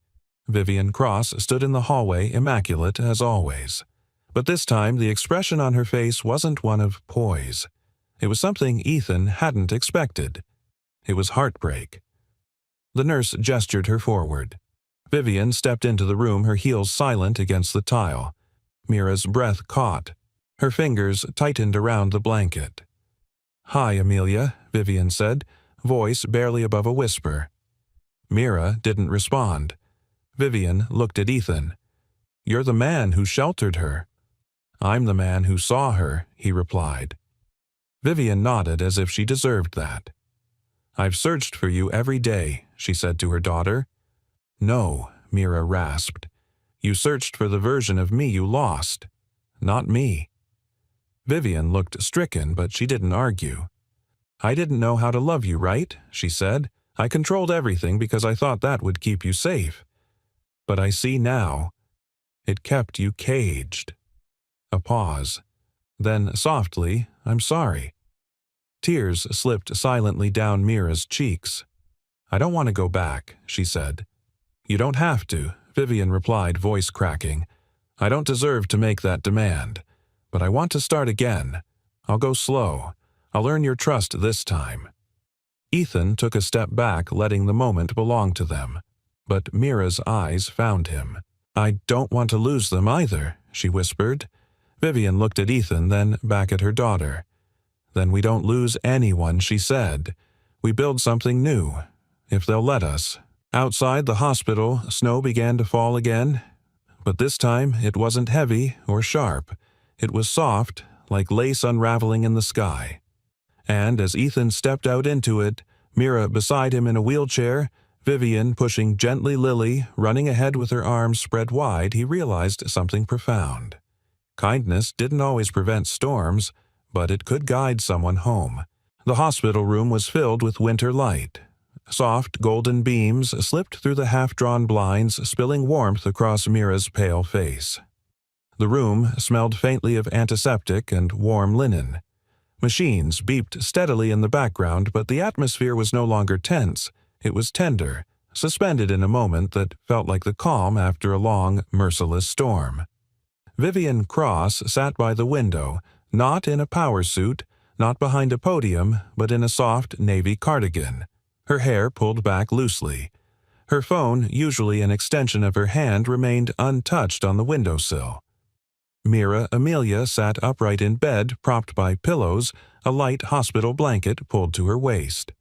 Vivian Cross stood in the hallway, immaculate as always. But this time the expression on her face wasn't one of poise. It was something Ethan hadn't expected. It was heartbreak. The nurse gestured her forward. Vivian stepped into the room, her heels silent against the tile. Mira's breath caught. Her fingers tightened around the blanket. "Hi, Amelia," Vivian said, voice barely above a whisper. Mira didn't respond. Vivian looked at Ethan. "You're the man who sheltered her." I'm the man who saw her, he replied. Vivian nodded as if she deserved that. I've searched for you every day, she said to her daughter. No, Mira rasped. You searched for the version of me you lost, not me. Vivian looked stricken, but she didn't argue. I didn't know how to love you, right? She said. I controlled everything because I thought that would keep you safe. But I see now. It kept you caged. A pause. Then, softly, I'm sorry. Tears slipped silently down Mira's cheeks. I don't want to go back, she said. You don't have to, Vivian replied, voice cracking. I don't deserve to make that demand. But I want to start again. I'll go slow. I'll earn your trust this time. Ethan took a step back, letting the moment belong to them. But Mira's eyes found him. I don't want to lose them either, she whispered. Vivian looked at Ethan, then back at her daughter. Then we don't lose anyone, she said. We build something new, if they'll let us. Outside the hospital, snow began to fall again. But this time it wasn't heavy or sharp. It was soft, like lace unraveling in the sky. And as Ethan stepped out into it, Mira beside him in a wheelchair, Vivian pushing gently Lily, running ahead with her arms spread wide, he realized something profound. Kindness didn't always prevent storms, but it could guide someone home. The hospital room was filled with winter light. Soft golden beams slipped through the half-drawn blinds, spilling warmth across Mira's pale face. The room smelled faintly of antiseptic and warm linen. Machines beeped steadily in the background, but the atmosphere was no longer tense. It was tender, suspended in a moment that felt like the calm after a long, merciless storm. Vivian Cross sat by the window, not in a power suit, not behind a podium, but in a soft navy cardigan, her hair pulled back loosely. Her phone, usually an extension of her hand, remained untouched on the windowsill. Mira Amelia sat upright in bed, propped by pillows, a light hospital blanket pulled to her waist.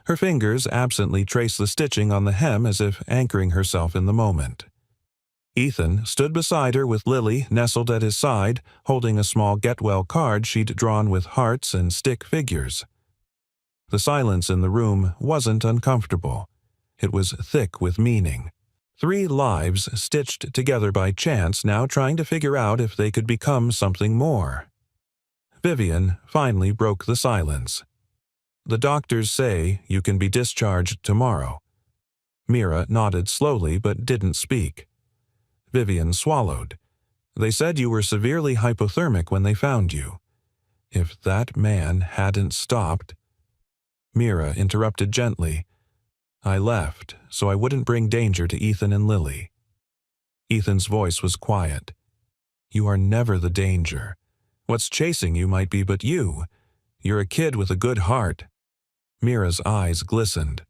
Her fingers absently traced the stitching on the hem as if anchoring herself in the moment. Ethan stood beside her with Lily nestled at his side, holding a small get-well card she'd drawn with hearts and stick figures. The silence in the room wasn't uncomfortable. It was thick with meaning. 3 lives stitched together by chance, now trying to figure out if they could become something more. Vivian finally broke the silence. The doctors say you can be discharged tomorrow. Mira nodded slowly but didn't speak. Vivian swallowed. They said you were severely hypothermic when they found you. If that man hadn't stopped... Mira interrupted gently. I left, so I wouldn't bring danger to Ethan and Lily. Ethan's voice was quiet. You are never the danger. What's chasing you might be but you. You're a kid with a good heart. Mira's eyes glistened.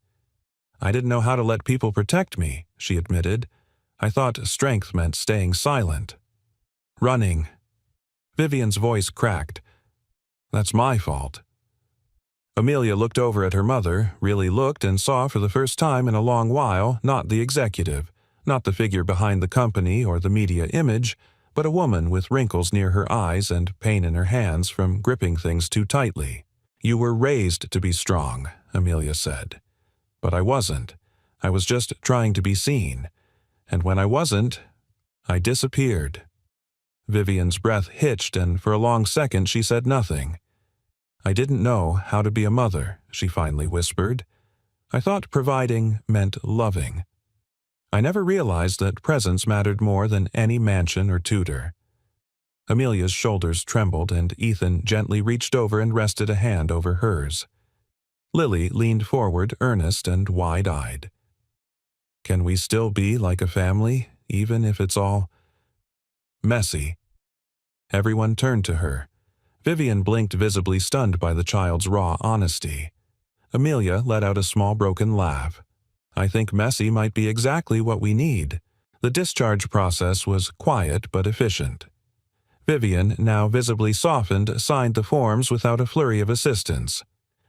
I didn't know how to let people protect me, she admitted. I thought strength meant staying silent. Running. Vivian's voice cracked. That's my fault. Amelia looked over at her mother, really looked and saw for the first time in a long while not the executive, not the figure behind the company or the media image, but a woman with wrinkles near her eyes and pain in her hands from gripping things too tightly. You were raised to be strong, Amelia said. But I wasn't. I was just trying to be seen. And when I wasn't, I disappeared. Vivian's breath hitched, and for a long second she said nothing. I didn't know how to be a mother, she finally whispered. I thought providing meant loving. I never realized that presence mattered more than any mansion or tutor. Amelia's shoulders trembled, and Ethan gently reached over and rested a hand over hers. Lily leaned forward, earnest and wide-eyed. Can we still be like a family, even if it's all messy? Everyone turned to her. Vivian blinked, visibly stunned by the child's raw honesty. Amelia let out a small broken laugh. I think messy might be exactly what we need. The discharge process was quiet but efficient. Vivian, now visibly softened, signed the forms without a flurry of assistance.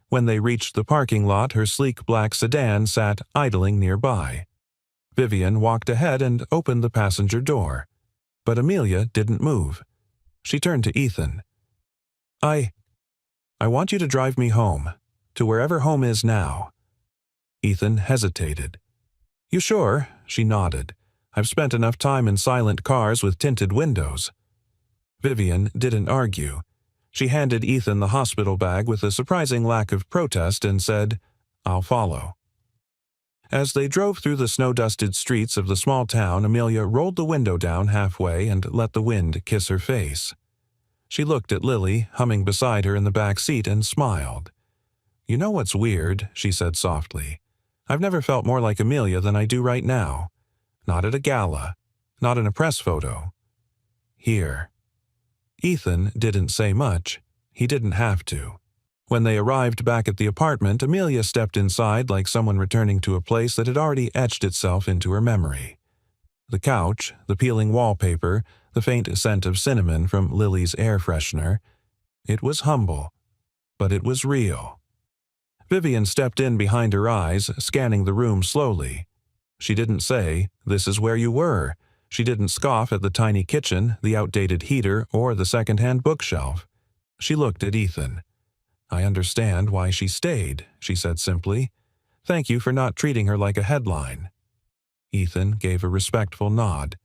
When they reached the parking lot, her sleek black sedan sat idling nearby. Vivian walked ahead and opened the passenger door. But Amelia didn't move. She turned to Ethan. I want you to drive me home, to wherever home is now. Ethan hesitated. You sure? She nodded. I've spent enough time in silent cars with tinted windows. Vivian didn't argue. She handed Ethan the hospital bag with a surprising lack of protest and said, I'll follow. As they drove through the snow-dusted streets of the small town, Amelia rolled the window down halfway and let the wind kiss her face. She looked at Lily, humming beside her in the back seat, and smiled. You know what's weird, she said softly. I've never felt more like Amelia than I do right now. Not at a gala. Not in a press photo. Here. Ethan didn't say much. He didn't have to. When they arrived back at the apartment, Amelia stepped inside like someone returning to a place that had already etched itself into her memory. The couch, the peeling wallpaper, the faint scent of cinnamon from Lily's air freshener. It was humble, but it was real. Vivian stepped in behind her eyes, scanning the room slowly. She didn't say, "This is where you were." She didn't scoff at the tiny kitchen, the outdated heater, or the second-hand bookshelf. She looked at Ethan. "I understand why she stayed," she said simply. "Thank you for not treating her like a headline." Ethan gave a respectful nod.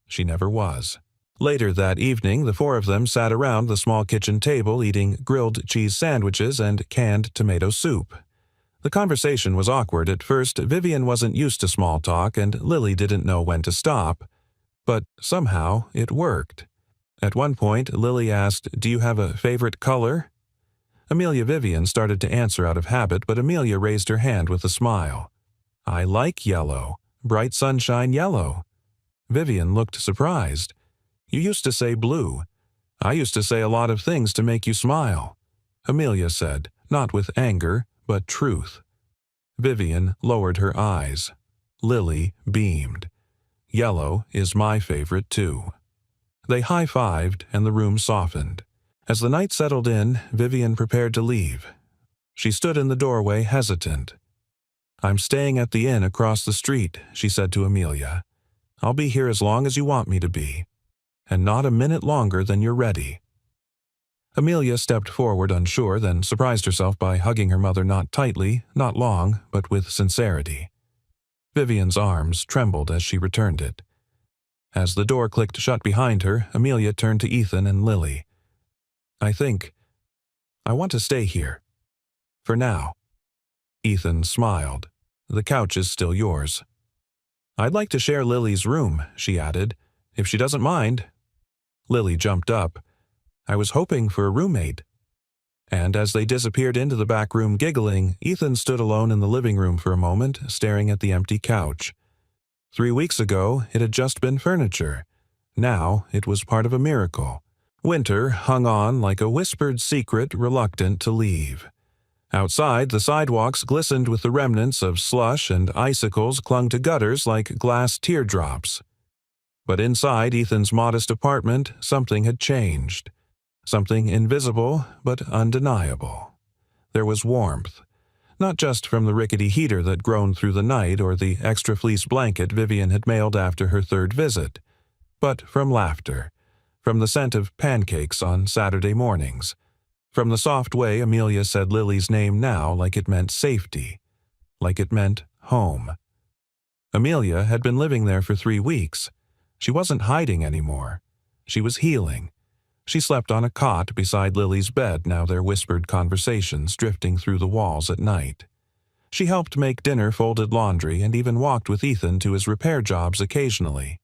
She never was. Later that evening, the four of them sat around the small kitchen table eating grilled cheese sandwiches and canned tomato soup. The conversation was awkward at first. Vivian wasn't used to small talk, and Lily didn't know when to stop. But somehow it worked. At one point, Lily asked, "Do you have a favorite color?" Amelia Vivian started to answer out of habit, but Amelia raised her hand with a smile. "I like yellow. Bright sunshine yellow." Vivian looked surprised. "You used to say blue. I used to say a lot of things to make you smile." Amelia said, not with anger, but truth. Vivian lowered her eyes. Lily beamed. "Yellow is my favorite, too." They high-fived, and the room softened. As the night settled in, Vivian prepared to leave. She stood in the doorway, hesitant. "I'm staying at the inn across the street," she said to Amelia. "I'll be here as long as you want me to be. And not a minute longer than you're ready." Amelia stepped forward unsure, then surprised herself by hugging her mother not tightly, not long, but with sincerity. Vivian's arms trembled as she returned it. As the door clicked shut behind her, Amelia turned to Ethan and Lily. I want to stay here. For now." Ethan smiled. "The couch is still yours." "I'd like to share Lily's room," she added, "if she doesn't mind." Lily jumped up. "I was hoping for a roommate." And as they disappeared into the back room giggling, Ethan stood alone in the living room for a moment, staring at the empty couch. 3 weeks ago, it had just been furniture. Now, it was part of a miracle. Winter hung on like a whispered secret, reluctant to leave. Outside, the sidewalks glistened with the remnants of slush, and icicles clung to gutters like glass teardrops. But inside Ethan's modest apartment, something had changed. Something invisible, but undeniable. There was warmth. Not just from the rickety heater that groaned through the night or the extra fleece blanket Vivian had mailed after her third visit, but from laughter, from the scent of pancakes on Saturday mornings, from the soft way Amelia said Lily's name now like it meant safety, like it meant home. Amelia had been living there for 3 weeks. She wasn't hiding anymore. She was healing. She slept on a cot beside Lily's bed, now their whispered conversations drifting through the walls at night. She helped make dinner, folded laundry, and even walked with Ethan to his repair jobs occasionally.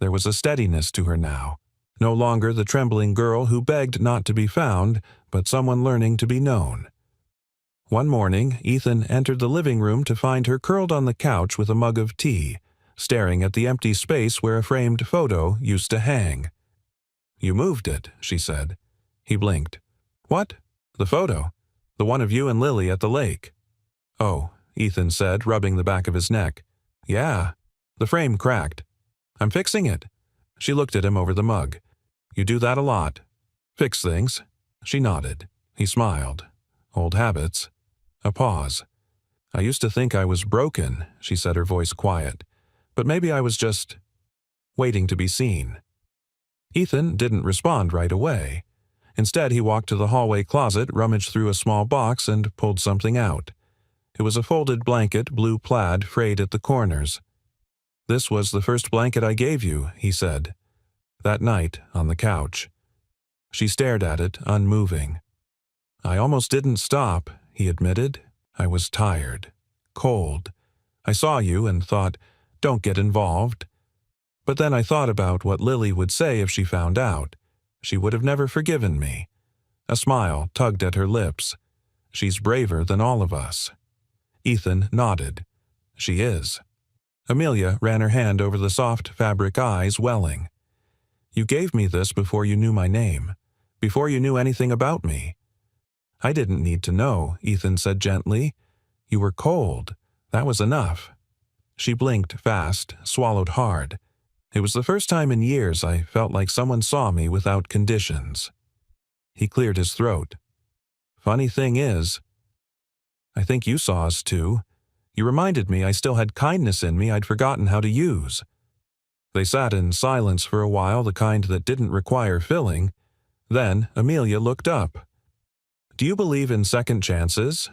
There was a steadiness to her now. No longer the trembling girl who begged not to be found, but someone learning to be known. One morning, Ethan entered the living room to find her curled on the couch with a mug of tea, staring at the empty space where a framed photo used to hang. "You moved it," she said. He blinked. "What?" "The photo. The one of you and Lily at the lake." "Oh," Ethan said, rubbing the back of his neck. "Yeah. The frame cracked. I'm fixing it." She looked at him over the mug. "You do that a lot." "Fix things." She nodded. He smiled. "Old habits." A pause. "I used to think I was broken," she said, her voice quiet. "But maybe I was just waiting to be seen." Ethan didn't respond right away. Instead, he walked to the hallway closet, rummaged through a small box, and pulled something out. It was a folded blanket, blue plaid, frayed at the corners. "This was the first blanket I gave you," he said. "That night, on the couch." She stared at it, unmoving. "I almost didn't stop," he admitted. "I was tired. Cold. I saw you and thought, don't get involved. But then I thought about what Lily would say if she found out. She would have never forgiven me." A smile tugged at her lips. "She's braver than all of us." Ethan nodded. "She is." Amelia ran her hand over the soft fabric eyes, welling. "You gave me this before you knew my name, before you knew anything about me." "I didn't need to know," Ethan said gently. "You were cold. That was enough." She blinked fast, swallowed hard. It was the first time in years I felt like someone saw me without conditions. He cleared his throat. "Funny thing is, I think you saw us too. You reminded me I still had kindness in me I'd forgotten how to use." They sat in silence for a while, the kind that didn't require filling. Then Amelia looked up. "Do you believe in second chances?"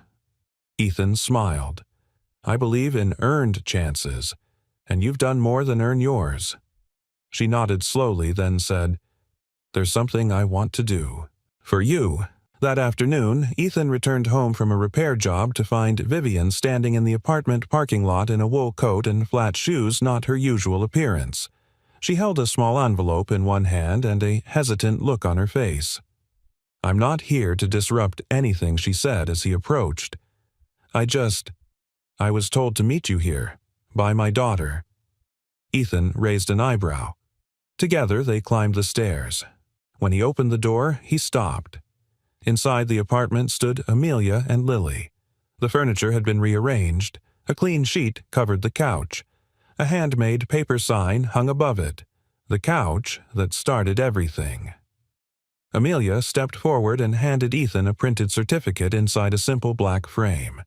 Ethan smiled. "I believe in earned chances, and you've done more than earn yours." She nodded slowly, then said, "There's something I want to do. For you." That afternoon, Ethan returned home from a repair job to find Vivian standing in the apartment parking lot in a wool coat and flat shoes, not her usual appearance. She held a small envelope in one hand and a hesitant look on her face. "I'm not here to disrupt anything," she said as he approached. I was told to meet you here, by my daughter." Ethan raised an eyebrow. Together they climbed the stairs. When he opened the door, he stopped. Inside the apartment stood Amelia and Lily. The furniture had been rearranged. A clean sheet covered the couch. A handmade paper sign hung above it. The couch that started everything. Amelia stepped forward and handed Ethan a printed certificate inside a simple black frame.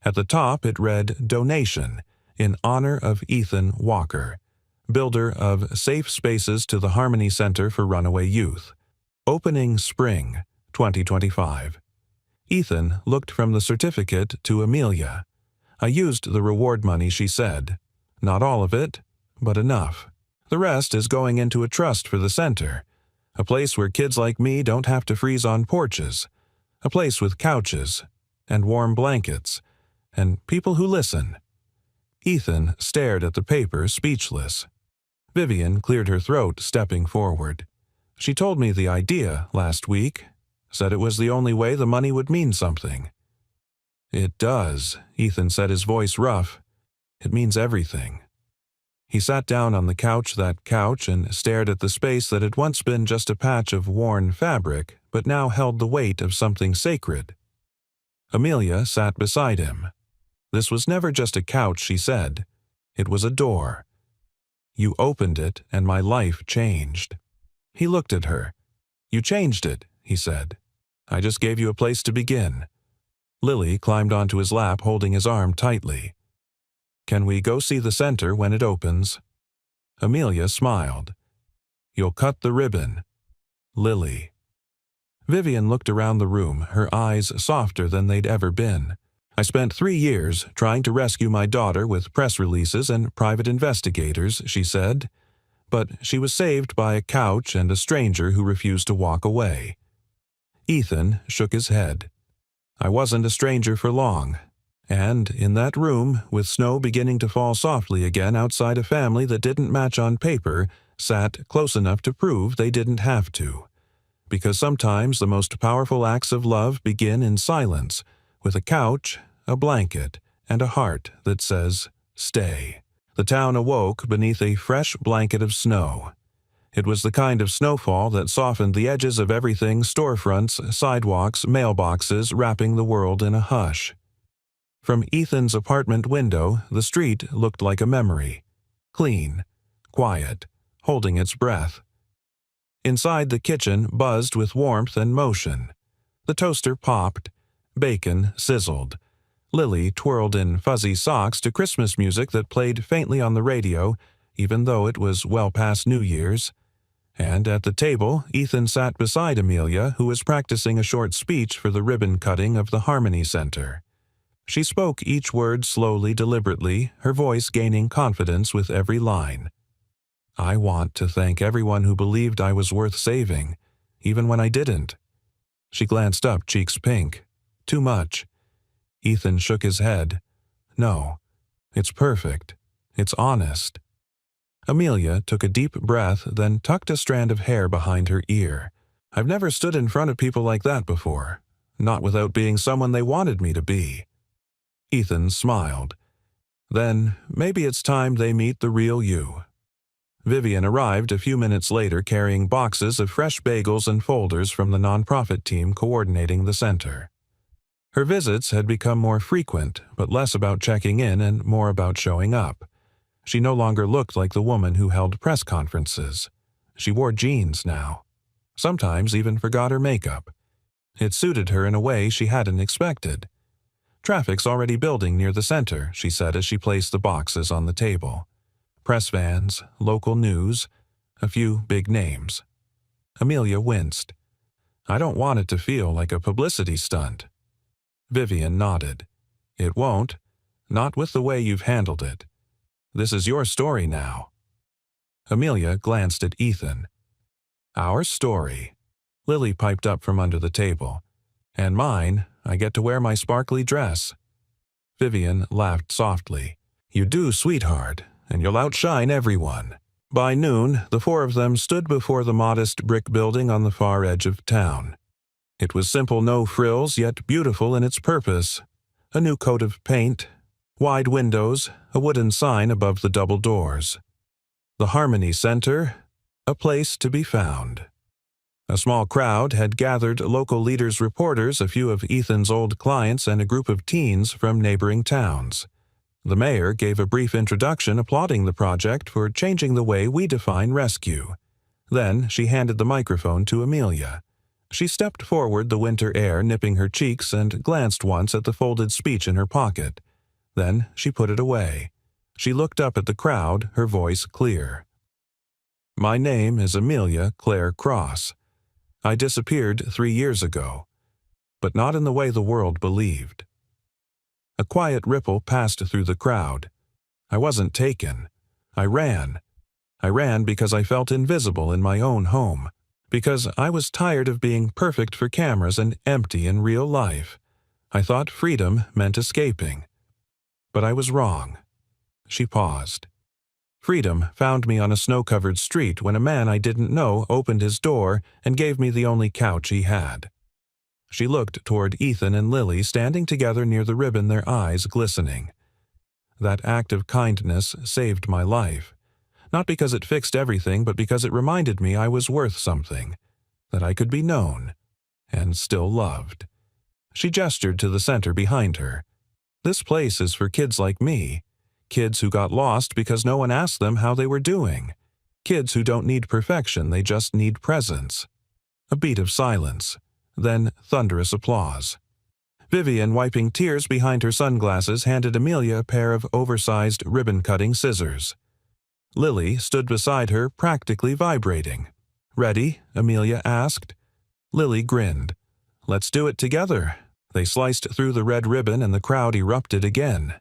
At the top it read, "Donation, in honor of Ethan Walker, builder of safe spaces to the Harmony Center for Runaway Youth. Opening spring, 2025. Ethan looked from the certificate to Amelia. "I used the reward money," she said. "Not all of it, but enough. The rest is going into a trust for the center. A place where kids like me don't have to freeze on porches. A place with couches, and warm blankets, and people who listen." Ethan stared at the paper, speechless. Vivian cleared her throat, stepping forward. "She told me the idea last week. Said it was the only way the money would mean something." "It does," Ethan said, his voice rough. "It means everything." He sat down on the couch, and stared at the space that had once been just a patch of worn fabric, but now held the weight of something sacred. Amelia sat beside him. "This was never just a couch," she said. "It was a door. You opened it, and my life changed." He looked at her. "You changed it," he said. "I just gave you a place to begin." Lily climbed onto his lap, holding his arm tightly. "Can we go see the center when it opens?" Amelia smiled. "You'll cut the ribbon." Lily. Vivian looked around the room, her eyes softer than they'd ever been. "I spent 3 years trying to rescue my daughter with press releases and private investigators," she said. "But she was saved by a couch and a stranger who refused to walk away." Ethan shook his head. "I wasn't a stranger for long. And in that room, with snow beginning to fall softly again outside a family that didn't match on paper, sat close enough to prove they didn't have to. Because sometimes the most powerful acts of love begin in silence, with a couch, a blanket, and a heart that says, 'Stay.'" The town awoke beneath a fresh blanket of snow. It was the kind of snowfall that softened the edges of everything: storefronts, sidewalks, mailboxes, wrapping the world in a hush. From Ethan's apartment window, the street looked like a memory. Clean, quiet, holding its breath. Inside, the kitchen buzzed with warmth and motion. The toaster popped. Bacon sizzled. Lily twirled in fuzzy socks to Christmas music that played faintly on the radio, even though it was well past New Year's. And at the table, Ethan sat beside Amelia, who was practicing a short speech for the ribbon cutting of the Harmony Center. She spoke each word slowly, deliberately, her voice gaining confidence with every line. "I want to thank everyone who believed I was worth saving, even when I didn't." She glanced up, cheeks pink. "Too much." Ethan shook his head. "No, it's perfect. It's honest." Amelia took a deep breath, then tucked a strand of hair behind her ear. "I've never stood in front of people like that before, not without being someone they wanted me to be." Ethan smiled. "Then maybe it's time they meet the real you." Vivian arrived a few minutes later carrying boxes of fresh bagels and folders from the nonprofit team coordinating the center. Her visits had become more frequent, but less about checking in and more about showing up. She no longer looked like the woman who held press conferences. She wore jeans now. Sometimes even forgot her makeup. It suited her in a way she hadn't expected. "Traffic's already building near the center," she said as she placed the boxes on the table. "Press vans, local news, a few big names." Amelia winced. "I don't want it to feel like a publicity stunt." Vivian nodded. "It won't. Not with the way you've handled it. This is your story now." Amelia glanced at Ethan. "Our story." Lily piped up from under the table. "And mine, I get to wear my sparkly dress." Vivian laughed softly. "You do, sweetheart, and you'll outshine everyone." By noon, the four of them stood before the modest brick building on the far edge of town. It was simple, no frills, yet beautiful in its purpose. A new coat of paint, wide windows, a wooden sign above the double doors. The Harmony Center, a place to be found. A small crowd had gathered local leaders, reporters, a few of Ethan's old clients, and a group of teens from neighboring towns. The mayor gave a brief introduction applauding the project for changing the way we define rescue. Then she handed the microphone to Amelia. She stepped forward, the winter air nipping her cheeks, and glanced once at the folded speech in her pocket. Then she put it away. She looked up at the crowd, her voice clear. "My name is Amelia Claire Cross. I disappeared 3 years ago, but not in the way the world believed." A quiet ripple passed through the crowd. "I wasn't taken. I ran. I ran because I felt invisible in my own home, because I was tired of being perfect for cameras and empty in real life. I thought freedom meant escaping. But I was wrong." She paused. "Freedom found me on a snow-covered street when a man I didn't know opened his door and gave me the only couch he had." She looked toward Ethan and Lily standing together near the ribbon, their eyes glistening. "That act of kindness saved my life. Not because it fixed everything, but because it reminded me I was worth something, that I could be known, and still loved." She gestured to the center behind her. "This place is for kids like me. Kids who got lost because no one asked them how they were doing. Kids who don't need perfection, they just need presence." A beat of silence, then thunderous applause. Vivian, wiping tears behind her sunglasses, handed Amelia a pair of oversized ribbon-cutting scissors. Lily stood beside her, practically vibrating. "Ready?" Amelia asked. Lily grinned. "Let's do it together." They sliced through the red ribbon and the crowd erupted again.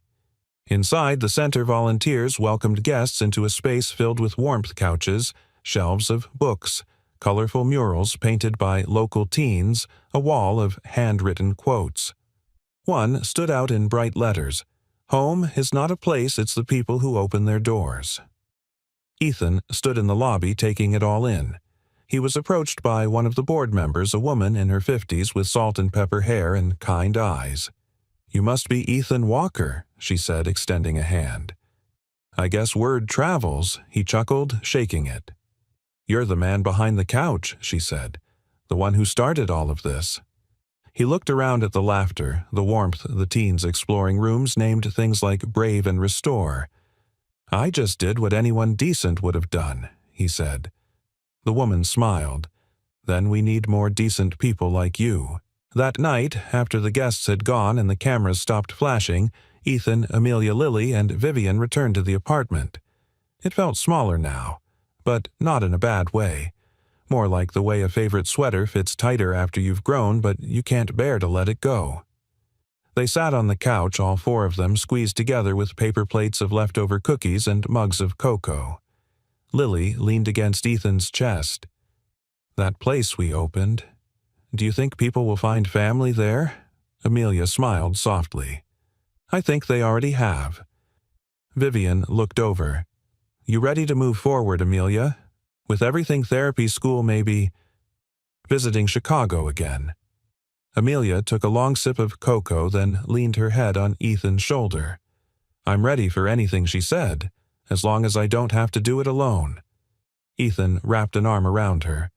Inside, the center volunteers welcomed guests into a space filled with warmth couches, shelves of books, colorful murals painted by local teens, a wall of handwritten quotes. One stood out in bright letters. "Home is not a place, it's the people who open their doors." Ethan stood in the lobby taking it all in. He was approached by one of the board members, a woman in her 50s with salt and pepper hair and kind eyes. "You must be Ethan Walker," she said, extending a hand. "I guess word travels," he chuckled, shaking it. "You're the man behind the couch," she said, "the one who started all of this." He looked around at the laughter, the warmth, the teens exploring rooms named things like Brave and Restore. "I just did what anyone decent would have done," he said. The woman smiled. "Then we need more decent people like you." That night, after the guests had gone and the cameras stopped flashing, Ethan, Amelia, Lily, and Vivian returned to the apartment. It felt smaller now, but not in a bad way. More like the way a favorite sweater fits tighter after you've grown, but you can't bear to let it go. They sat on the couch, all four of them squeezed together with paper plates of leftover cookies and mugs of cocoa. Lily leaned against Ethan's chest. "That place we opened. Do you think people will find family there?" Amelia smiled softly. "I think they already have." Vivian looked over. "You ready to move forward, Amelia? With everything therapy school may be visiting Chicago again." Amelia took a long sip of cocoa, then leaned her head on Ethan's shoulder. "I'm ready for anything she said, as long as I don't have to do it alone." Ethan wrapped an arm around her.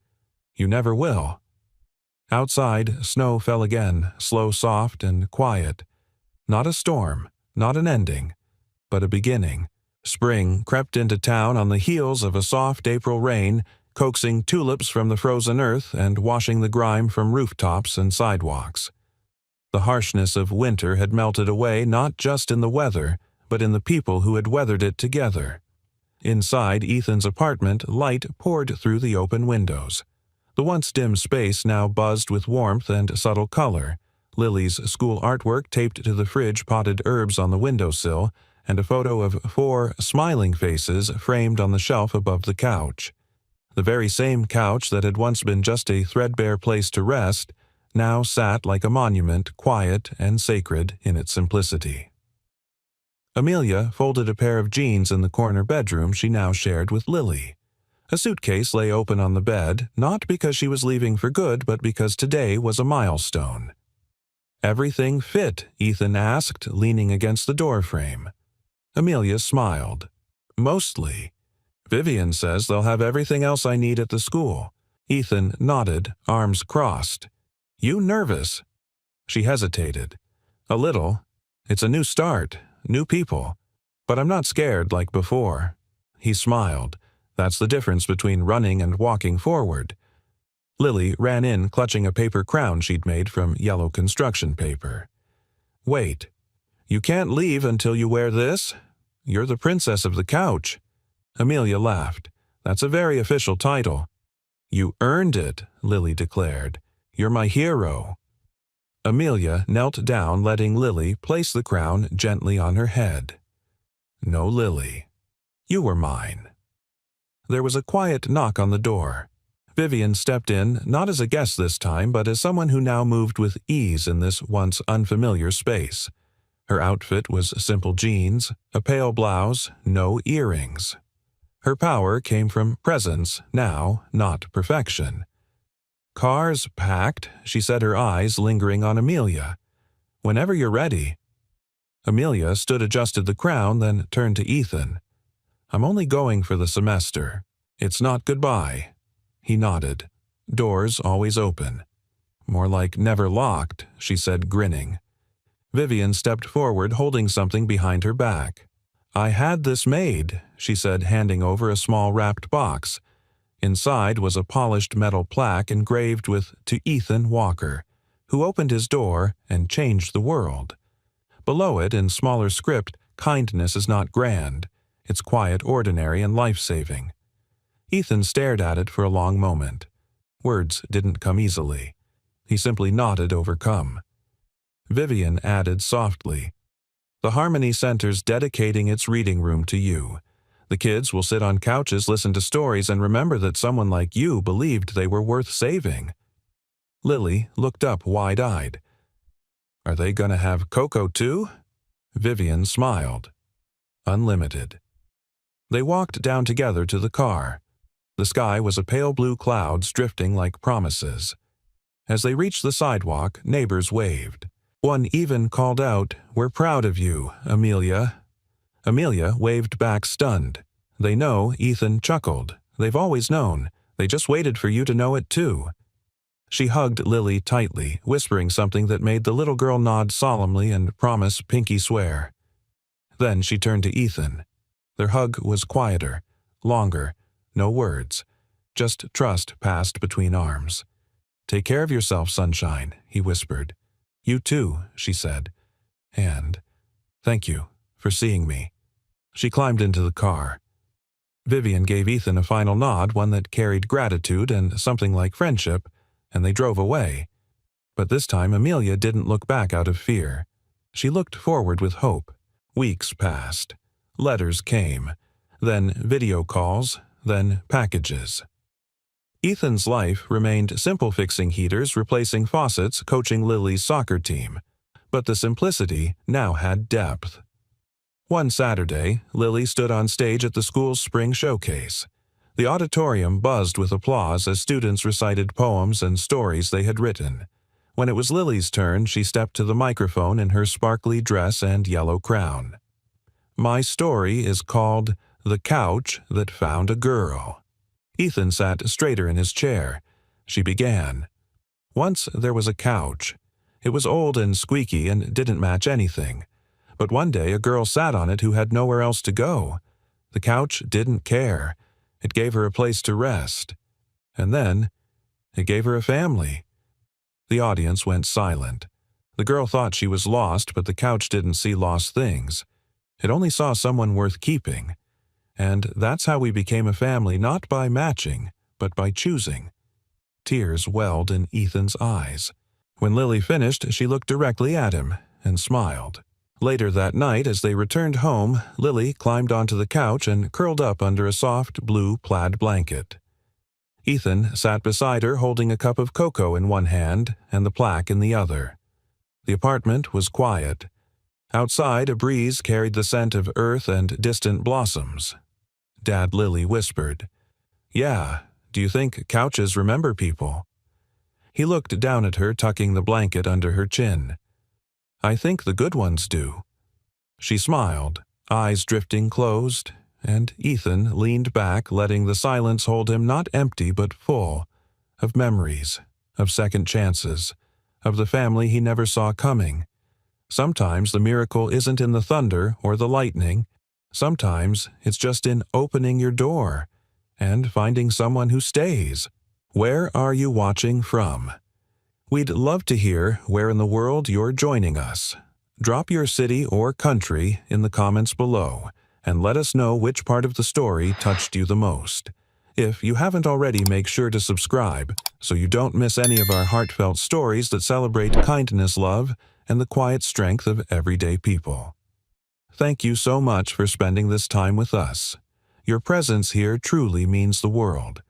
"You never will." Outside, snow fell again, slow, soft, and quiet. Not a storm, not an ending, but a beginning. Spring crept into town on the heels of a soft April rain, coaxing tulips from the frozen earth and washing the grime from rooftops and sidewalks. The harshness of winter had melted away not just in the weather, but in the people who had weathered it together. Inside Ethan's apartment, light poured through the open windows. The once dim space now buzzed with warmth and subtle color. Lily's school artwork taped to the fridge, potted herbs on the windowsill, and a photo of 4 smiling faces framed on the shelf above the couch. The very same couch that had once been just a threadbare place to rest now sat like a monument, quiet and sacred in its simplicity. Amelia folded a pair of jeans in the corner bedroom she now shared with Lily. A suitcase lay open on the bed, not because she was leaving for good, but because today was a milestone. "Everything fit?" Ethan asked, leaning against the doorframe. Amelia smiled. "Mostly. Vivian says they'll have everything else I need at the school." Ethan nodded, arms crossed. "You nervous?" She hesitated. "A little. It's a new start, new people. But I'm not scared like before." He smiled. "That's the difference between running and walking forward." Lily ran in, clutching a paper crown she'd made from yellow construction paper. "Wait. You can't leave until you wear this? You're the princess of the couch." Amelia laughed. "That's a very official title." "You earned it," Lily declared. "You're my hero." Amelia knelt down, letting Lily place the crown gently on her head. "No, Lily. You were mine." There was a quiet knock on the door. Vivian stepped in, not as a guest this time, but as someone who now moved with ease in this once unfamiliar space. Her outfit was simple jeans, a pale blouse, no earrings. Her power came from presence now, not perfection. "Car's packed," she said, her eyes lingering on Amelia. "Whenever you're ready." Amelia adjusted the crown, then turned to Ethan. "I'm only going for the semester. It's not goodbye." He nodded. "Doors always open." "More like never locked," she said, grinning. Vivian stepped forward, holding something behind her back. "I had this made," she said, handing over a small wrapped box. Inside was a polished metal plaque engraved with "To Ethan Walker, who opened his door and changed the world." Below it, in smaller script, "Kindness is not grand. It's quiet, ordinary, and life-saving." Ethan stared at it for a long moment. Words didn't come easily. He simply nodded, overcome. Vivian added softly, "The Harmony Center's dedicating its reading room to you. The kids will sit on couches, listen to stories, and remember that someone like you believed they were worth saving." Lily looked up wide-eyed. "Are they going to have cocoa too?" Vivian smiled. "Unlimited." They walked down together to the car. The sky was a pale blue clouds drifting like promises. As they reached the sidewalk, neighbors waved. One even called out, "We're proud of you, Amelia." Amelia waved back, stunned. "They know," Ethan chuckled. "They've always known. They just waited for you to know it too." She hugged Lily tightly, whispering something that made the little girl nod solemnly and promise pinky swear. Then she turned to Ethan. Their hug was quieter, longer, no words. Just trust passed between arms. "Take care of yourself, sunshine," he whispered. "You too," she said. "And thank you for seeing me." She climbed into the car. Vivian gave Ethan a final nod, one that carried gratitude and something like friendship, and they drove away. But this time Amelia didn't look back out of fear. She looked forward with hope. Weeks passed. Letters came. Then video calls. Then packages. Ethan's life remained simple, fixing heaters, replacing faucets, coaching Lily's soccer team. But the simplicity now had depth. One Saturday, Lily stood on stage at the school's spring showcase. The auditorium buzzed with applause as students recited poems and stories they had written. When it was Lily's turn, she stepped to the microphone in her sparkly dress and yellow crown. My story is called The Couch That Found a Girl. Ethan sat straighter in his chair. She began. Once there was a couch. It was old and squeaky and didn't match anything. But one day a girl sat on it who had nowhere else to go. The couch didn't care. It gave her a place to rest. And then it gave her a family. The audience went silent. The girl thought she was lost, but the couch didn't see lost things. It only saw someone worth keeping. And that's how we became a family, not by matching, but by choosing. Tears welled in Ethan's eyes. When Lily finished, she looked directly at him and smiled. Later that night, as they returned home, Lily climbed onto the couch and curled up under a soft blue plaid blanket. Ethan sat beside her, holding a cup of cocoa in one hand and the plaque in the other. The apartment was quiet. Outside, a breeze carried the scent of earth and distant blossoms. Dad Lily whispered, "Yeah, do you think couches remember people?" He looked down at her, tucking the blanket under her chin. "I think the good ones do." She smiled, eyes drifting closed, and Ethan leaned back, letting the silence hold him, not empty but full, of memories, of second chances, of the family he never saw coming. Sometimes the miracle isn't in the thunder or the lightning. Sometimes it's just in opening your door and finding someone who stays. Where are you watching from? We'd love to hear where in the world you're joining us. Drop your city or country in the comments below and let us know which part of the story touched you the most. If you haven't already, make sure to subscribe so you don't miss any of our heartfelt stories that celebrate kindness, love, and the quiet strength of everyday people. Thank you so much for spending this time with us. Your presence here truly means the world.